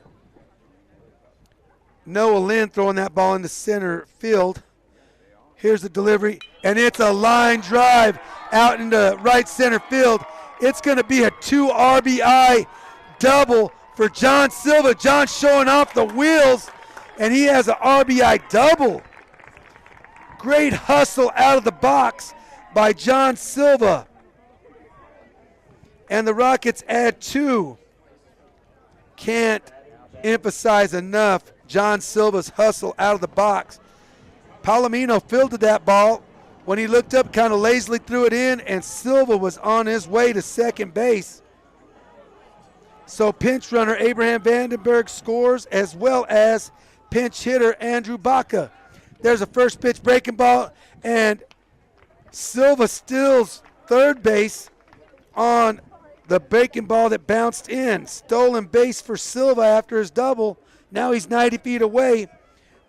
A: Noah Lynn, throwing that ball into center field. Here's the delivery, and it's a line drive out into right center field. It's going to be a 2 RBI double for John Silva. John showing off the wheels, and he has an RBI double. Great hustle out of the box by John Silva. And the Rockets add 2. Can't emphasize enough John Silva's hustle out of the box. Palomino fielded that ball. When he looked up, kind of lazily threw it in, and Silva was on his way to second base. So pinch runner Abraham Vandenberg scores, as well as pinch hitter Andrew Baca. There's a first pitch breaking ball, and Silva steals third base on the breaking ball that bounced in. Stolen base for Silva after his double. Now he's 90 feet away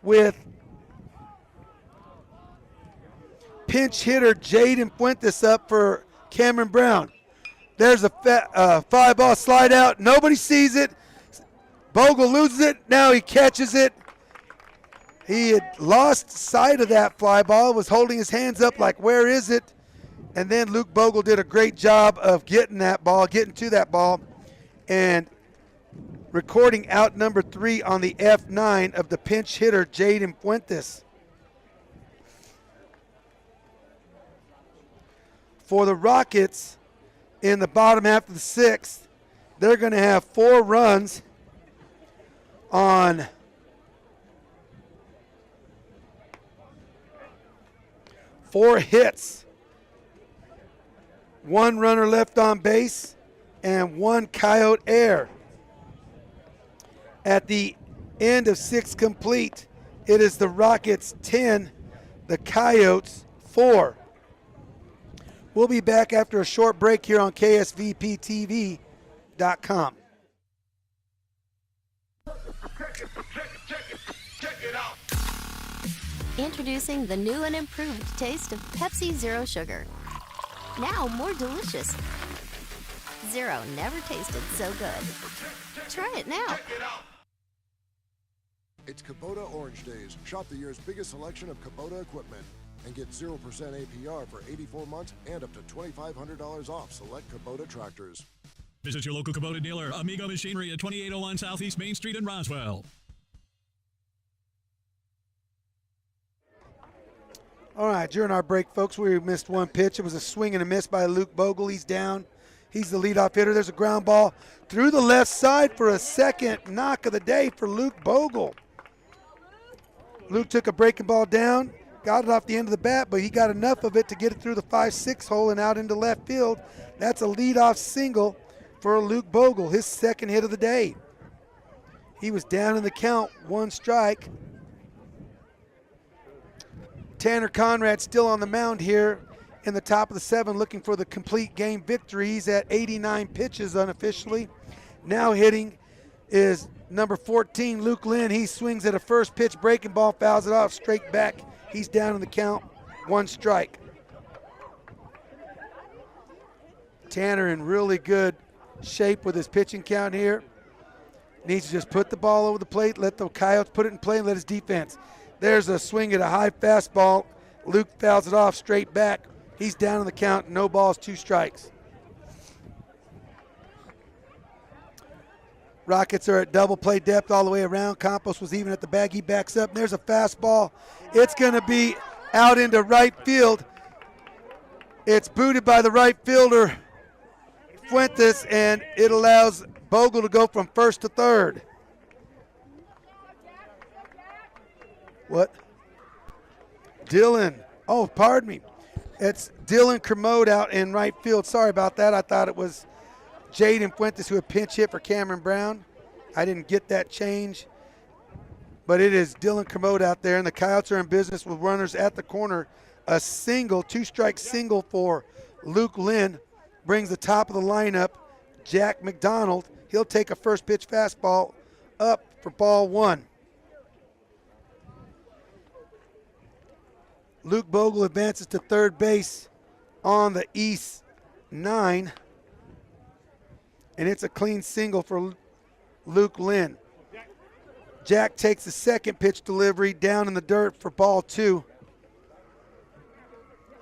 A: with pinch hitter Jaden Fuentes up for Cameron Brown. There's a fly ball slide out. Nobody sees it. Bogle loses it. Now he catches it. He had lost sight of that fly ball, was holding his hands up like, where is it? And then Luke Bogle did a great job of getting to that ball, and recording out number 3 on the F9 of the pinch hitter, Jaden Fuentes. For the Rockets, in the bottom half of the 6th, they're going to have 4 runs on 4 hits. 1 runner left on base and 1 Coyote error. At the end of 6 complete, it is the Rockets 10, the Coyotes 4. We'll be back after a short break here on KSVPTV.com.
M: Introducing the new and improved taste of Pepsi Zero Sugar. Now more delicious. Zero never tasted so good. Try it now.
N: It's Kubota Orange Days. Shop the year's biggest selection of Kubota equipment and get 0% APR for 84 months and up to $2,500 off select Kubota tractors.
O: Visit your local Kubota dealer, Amigo Machinery at 2801 Southeast Main Street in Roswell.
A: All right, during our break, folks, we missed one pitch. It was a swing and a miss by Luke Bogle. He's down. He's the leadoff hitter. There's a ground ball through the left side for a second knock of the day for Luke Bogle. Luke took a breaking ball down, got it off the end of the bat, but he got enough of it to get it through the 5-6 hole and out into left field. That's a leadoff single for Luke Bogle, his second hit of the day. He was down in the count, 1 strike. Tanner Conrad still on the mound here in the top of the 7, looking for the complete game victory. He's at 89 pitches unofficially. Now hitting is number 14, Luke Lynn. He swings at a first pitch breaking ball, fouls it off straight back. He's down in the count, 1 strike. Tanner in really good shape with his pitching count here. Needs to just put the ball over the plate, let the Coyotes put it in play, and let his defense. There's a swing at a high fastball. Luke fouls it off straight back. He's down in the count, no balls, 2 strikes. Rockets are at double play depth all the way around. Campos was even at the bag. He backs up, and there's a fastball. It's going to be out into right field. It's booted by the right fielder, Fuentes, and it allows Bogle to go from first to third. What? Dylan. Oh, pardon me. It's Dylan Kermode out in right field. Sorry about that. I thought it was Jaden Fuentes who had pinch hit for Cameron Brown. I didn't get that change. But it is Dylan Kermode out there, and the Coyotes are in business with runners at the corner. A single, 2-strike single for Luke Lynn. brings the top of the lineup, Jack McDonald. He'll take a first pitch fastball up for ball one. Luke Bogle advances to third base on the East 9. And it's a clean single for Luke Lynn. Jack takes the second pitch delivery down in the dirt for ball two.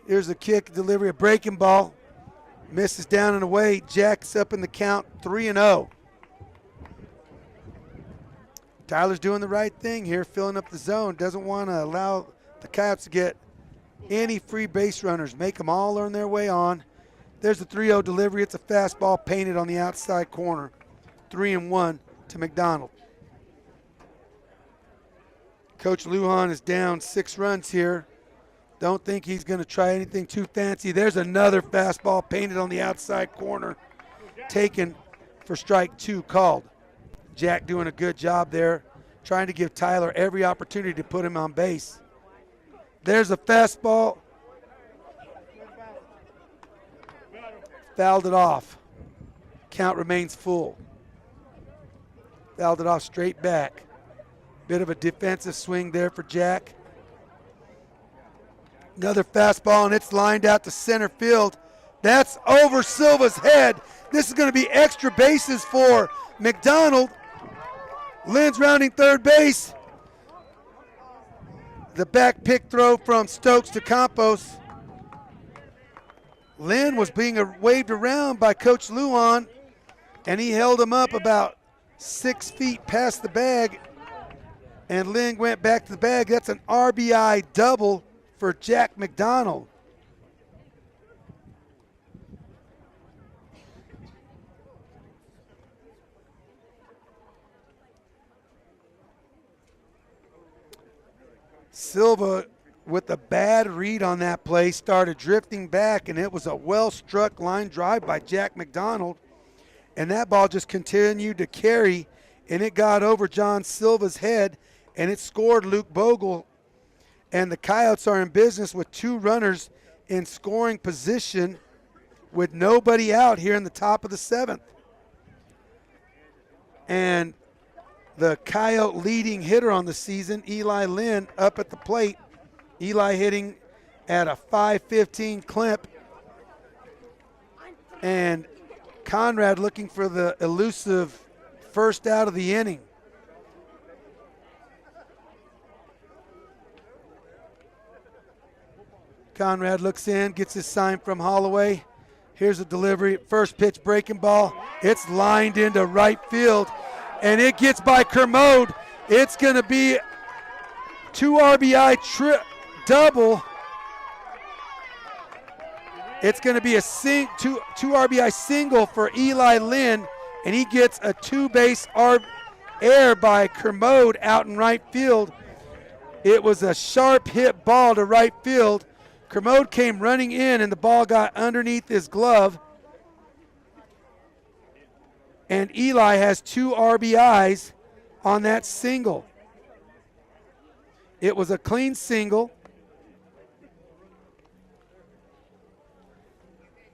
A: Here's a kick delivery, a breaking ball. Misses down and away. Jack's up in the count, 3-0. Tyler's doing the right thing here, filling up the zone. Doesn't want to allow the Coyotes to get any free base runners. Make them all earn their way on. There's the 3-0 delivery. It's a fastball painted on the outside corner. 3-1 to McDonald. Coach Lujan is down 6 runs here. Don't think he's going to try anything too fancy. There's another fastball painted on the outside corner. Taken for strike 2 called. Jack doing a good job there, trying to give Tyler every opportunity to put him on base. There's a fastball. Fouled it off. Count remains full. Fouled it off straight back. Bit of a defensive swing there for Jack. Another fastball, and it's lined out to center field. That's over Silva's head. This is going to be extra bases for McDonald. Lynn's rounding third base. The back pick throw from Stokes to Campos. Lynn was being waved around by Coach Lujan, and he held him up about 6 feet past the bag, and Lynn went back to the bag. That's an RBI double for Jack McDonald. Silva, with a bad read on that play, started drifting back, and it was a well-struck line drive by Jack McDonald. And that ball just continued to carry, and it got over John Silva's head, and it scored Luke Bogle. And the Coyotes are in business with 2 runners in scoring position with nobody out here in the top of the 7th. And the Coyote leading hitter on the season, Eli Lynn, up at the plate. Eli hitting at a .515 clip. And Conrad looking for the elusive first out of the inning. Conrad looks in, gets his sign from Holloway. Here's a delivery, first pitch breaking ball. It's lined into right field, and it gets by Kermode. It's going to be 2 RBI double. It's going to be a two RBI single for Eli Lynn, and he gets a 2-base air by Kermode out in right field. It was a sharp hit ball to right field. Kermode came running in, and the ball got underneath his glove. And Eli has 2 RBIs on that single. It was a clean single.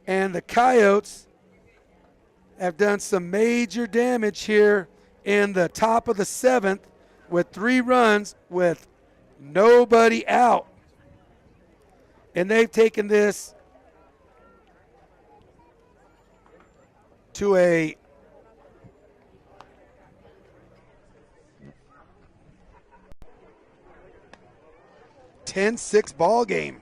A: And the Coyotes have done some major damage here in the top of the 7th with 3 runs with nobody out. And they've taken this to a (10-6) ball game.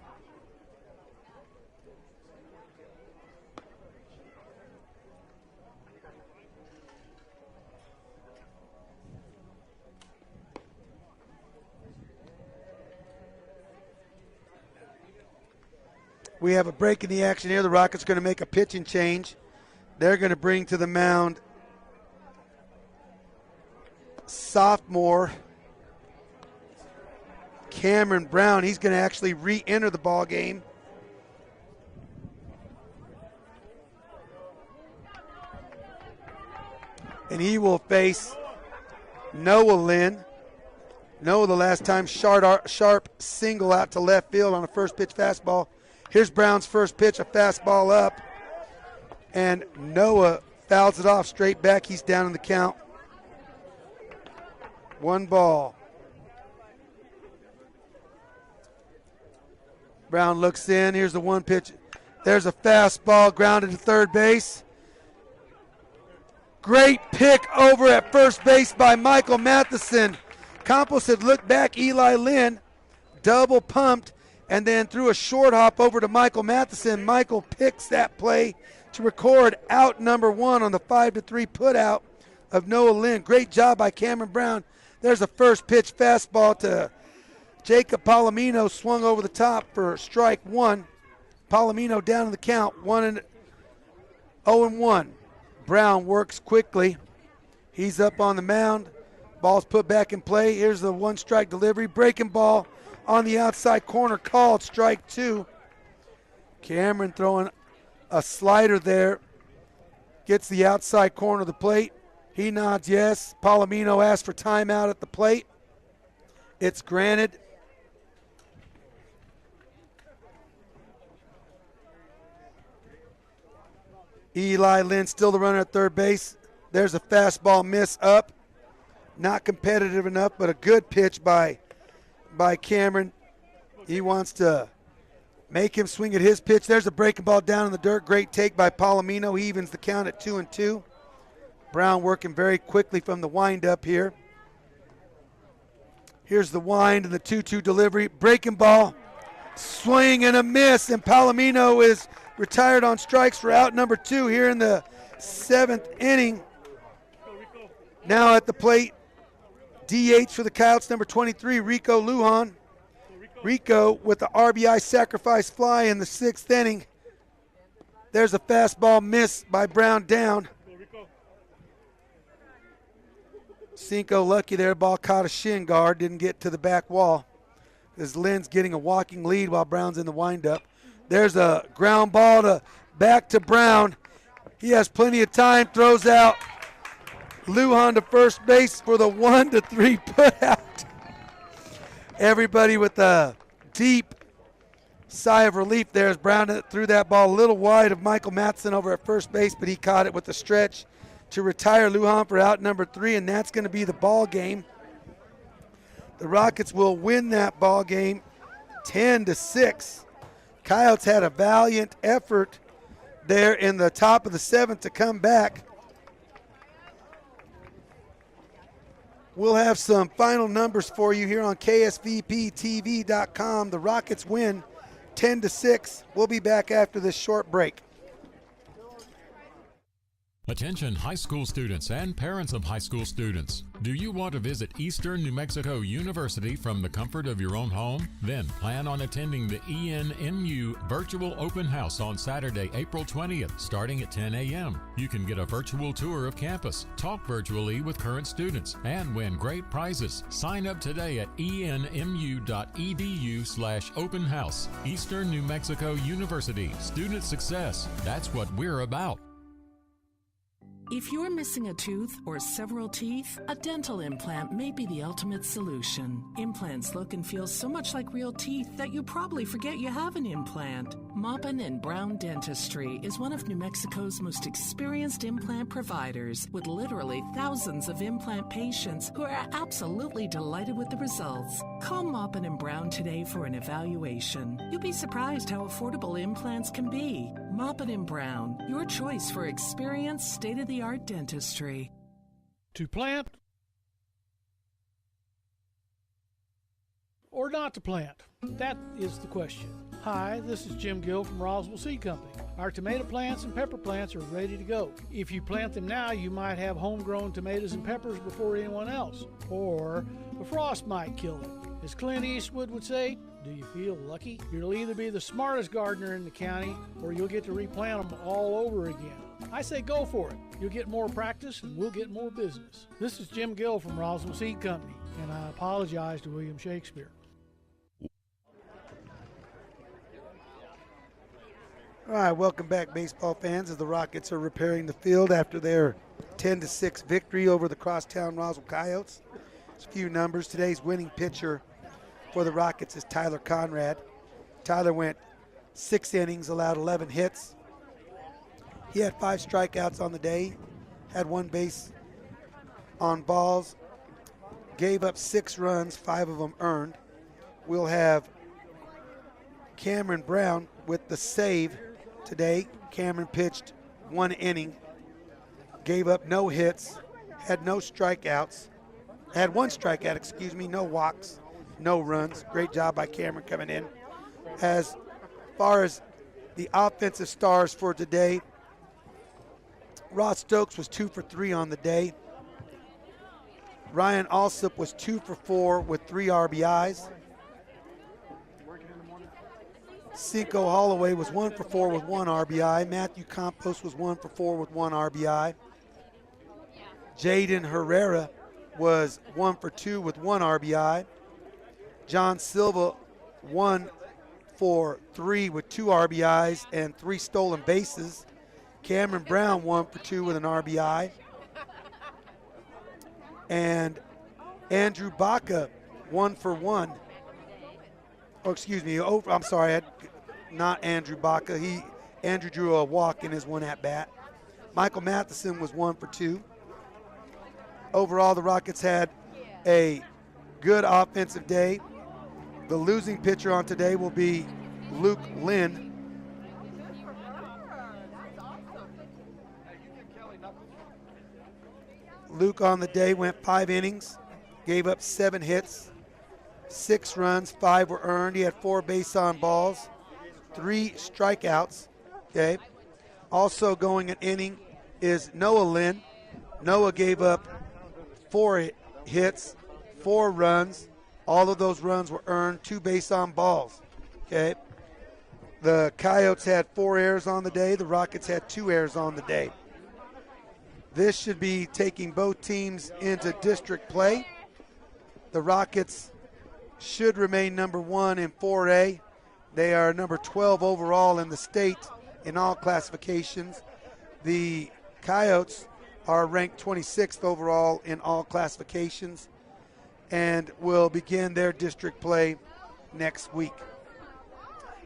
A: We have a break in the action here. The Rockets going to make a pitching change. They're going to bring to the mound sophomore Cameron Brown. He's going to actually re-enter the ball game. And he will face Noah Lynn. Noah, the last time, sharp single out to left field on a first pitch fastball. Here's Brown's first pitch, a fastball up. And Noah fouls it off straight back. He's down in the count. 1 ball. Brown looks in. Here's the 1 pitch. There's a fastball grounded to third base. Great pick over at first base by Michael Matheson. Campos had looked back. Eli Lynn double pumped and then threw a short hop over to Michael Matheson. Michael picks that play to record out number 1 on the 5-3 putout of Noah Lynn. Great job by Cameron Brown. There's a first pitch fastball to Jacob Palomino, swung over the top for strike 1. Palomino down in the count, 0-1. Brown works quickly. He's up on the mound. Ball's put back in play. Here's the 1-strike delivery. Breaking ball on the outside corner, called strike 2. Cameron throwing a slider there. Gets the outside corner of the plate. He nods yes. Palomino asks for timeout at the plate. It's granted. Eli Lynn still the runner at third base. There's a fastball miss up. Not competitive enough, but a good pitch by Cameron. He wants to make him swing at his pitch. There's a breaking ball down in the dirt. Great take by Palomino. He evens the count at 2-2. Brown working very quickly from the windup here. Here's the wind and the 2-2 delivery. Breaking ball, swing and a miss, and Palomino is retired on strikes for out number 2 here in the 7th inning. Now at the plate, DH for the Coyotes, number 23, Rico Lujan. Rico with the RBI sacrifice fly in the 6th inning. There's a fastball miss by Brown down. Cinco lucky there, ball caught a shin guard, didn't get to the back wall. As Lynn's getting a walking lead while Brown's in the windup. There's a ground ball back to Brown. He has plenty of time, throws out Lujan to first base for the 1-3 putout. Everybody with a deep sigh of relief there as Brown threw that ball a little wide of Michael Matheson over at first base, but he caught it with the stretch to retire Lujan for out number 3, and that's going to be the ball game. The Rockets will win that ball game 10-6. Coyotes had a valiant effort there in the top of the 7th to come back. We'll have some final numbers for you here on KSVPTV.com. The Rockets win 10-6. We'll be back after this short break.
C: Attention high school students and parents of high school students. Do you want to visit Eastern New Mexico University from the comfort of your own home? Then plan on attending the ENMU Virtual Open House on Saturday, April 20th, starting at 10 a.m. You can get a virtual tour of campus, talk virtually with current students, and win great prizes. Sign up today at enmu.edu/open house. Eastern New Mexico University. Student success. That's what we're about.
L: If you're missing a tooth or several teeth, a dental implant may be the ultimate solution. Implants look and feel so much like real teeth that you probably forget you have an implant. Maupin and Brown Dentistry is one of New Mexico's most experienced implant providers, with literally thousands of implant patients who are absolutely delighted with the results. Call Maupin and Brown today for an evaluation. You'll be surprised how affordable implants can be. Maupin and Brown, your choice for experienced, state-of-the-art dentistry.
I: To plant or not to plant? That is the question. Hi, this is Jim Gill from Roswell Seed Company. Our tomato plants and pepper plants are ready to go. If you plant them now, you might have homegrown tomatoes and peppers before anyone else, or the frost might kill them. As Clint Eastwood would say, do you feel lucky? You'll either be the smartest gardener in the county, or you'll get to replant them all over again. I say go for it. You'll get more practice and we'll get more business. This is Jim Gill from Roswell Seed Company, and I apologize to William Shakespeare.
A: All right, welcome back, baseball fans, as the Rockets are repairing the field after their 10-6 victory over the crosstown Roswell Coyotes. Just a few numbers. Today's winning pitcher for the Rockets is Tyler Conrad. Tyler went 6 innings, allowed 11 hits. He had 5 strikeouts on the day, had 1 base on balls, gave up 6 runs, 5 of them earned. We'll have Cameron Brown with the save today. Cameron pitched 1 inning, gave up no hits, had no strikeouts, had 1 strikeout, no walks, no runs. Great job by Cameron coming in. As far as the offensive stars for today, Ross Stokes was 2 for 3 on the day. Ryan Alsop was 2 for 4 with 3 RBIs. Cinco Holloway was 1 for 4 with 1 RBI. Matthew Campos was 1 for 4 with 1 RBI. Jaden Herrera was 1 for 2 with 1 RBI. John Silva 1 for 3 with 2 RBIs and 3 stolen bases. Cameron Brown 1 for 2 with an RBI. And Andrew Baca 1 for 1. I'm sorry, not Andrew Baca. Andrew drew a walk in his 1 at-bat. Michael Matheson was 1 for 2. Overall, the Rockets had a good offensive day. The losing pitcher on today will be Luke Lynn. Luke on the day went 5 innings, gave up 7 hits, 6 runs, 5 were earned. He had 4 base on balls, 3 strikeouts. Okay. Also going an inning is Noah Lynn. Noah gave up 4 hits, 4 runs. All of those runs were earned, 2 base on balls. Okay. The Coyotes had 4 errors on the day. The Rockets had 2 errors on the day. This should be taking both teams into district play. The Rockets should remain number 1 in 4A. They are number 12 overall in the state in all classifications. The Coyotes are ranked 26th overall in all classifications and will begin their district play next week.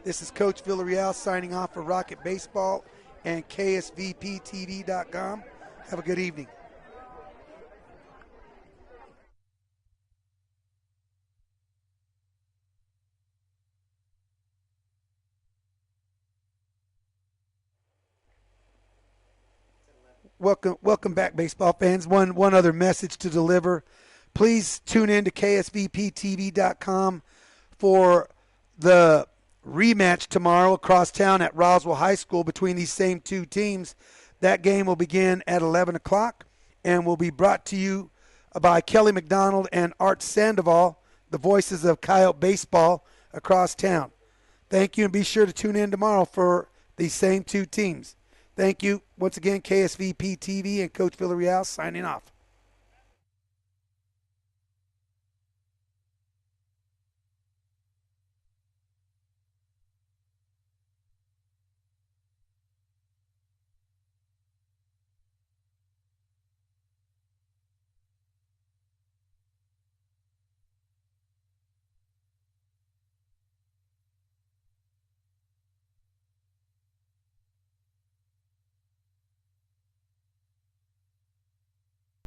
A: This is Coach Villarreal signing off for Rocket Baseball and KSVPTV.com. Have a good evening. Welcome back, baseball fans. One other message to deliver. Please tune in to KSVPTV.com for the rematch tomorrow across town at Roswell High School between these same 2 teams. That game will begin at 11 o'clock and will be brought to you by Kelly McDonald and Art Sandoval, the voices of Coyote baseball across town. Thank you, and be sure to tune in tomorrow for these same 2 teams. Thank you. Once again, KSVP TV and Coach Villarreal signing off.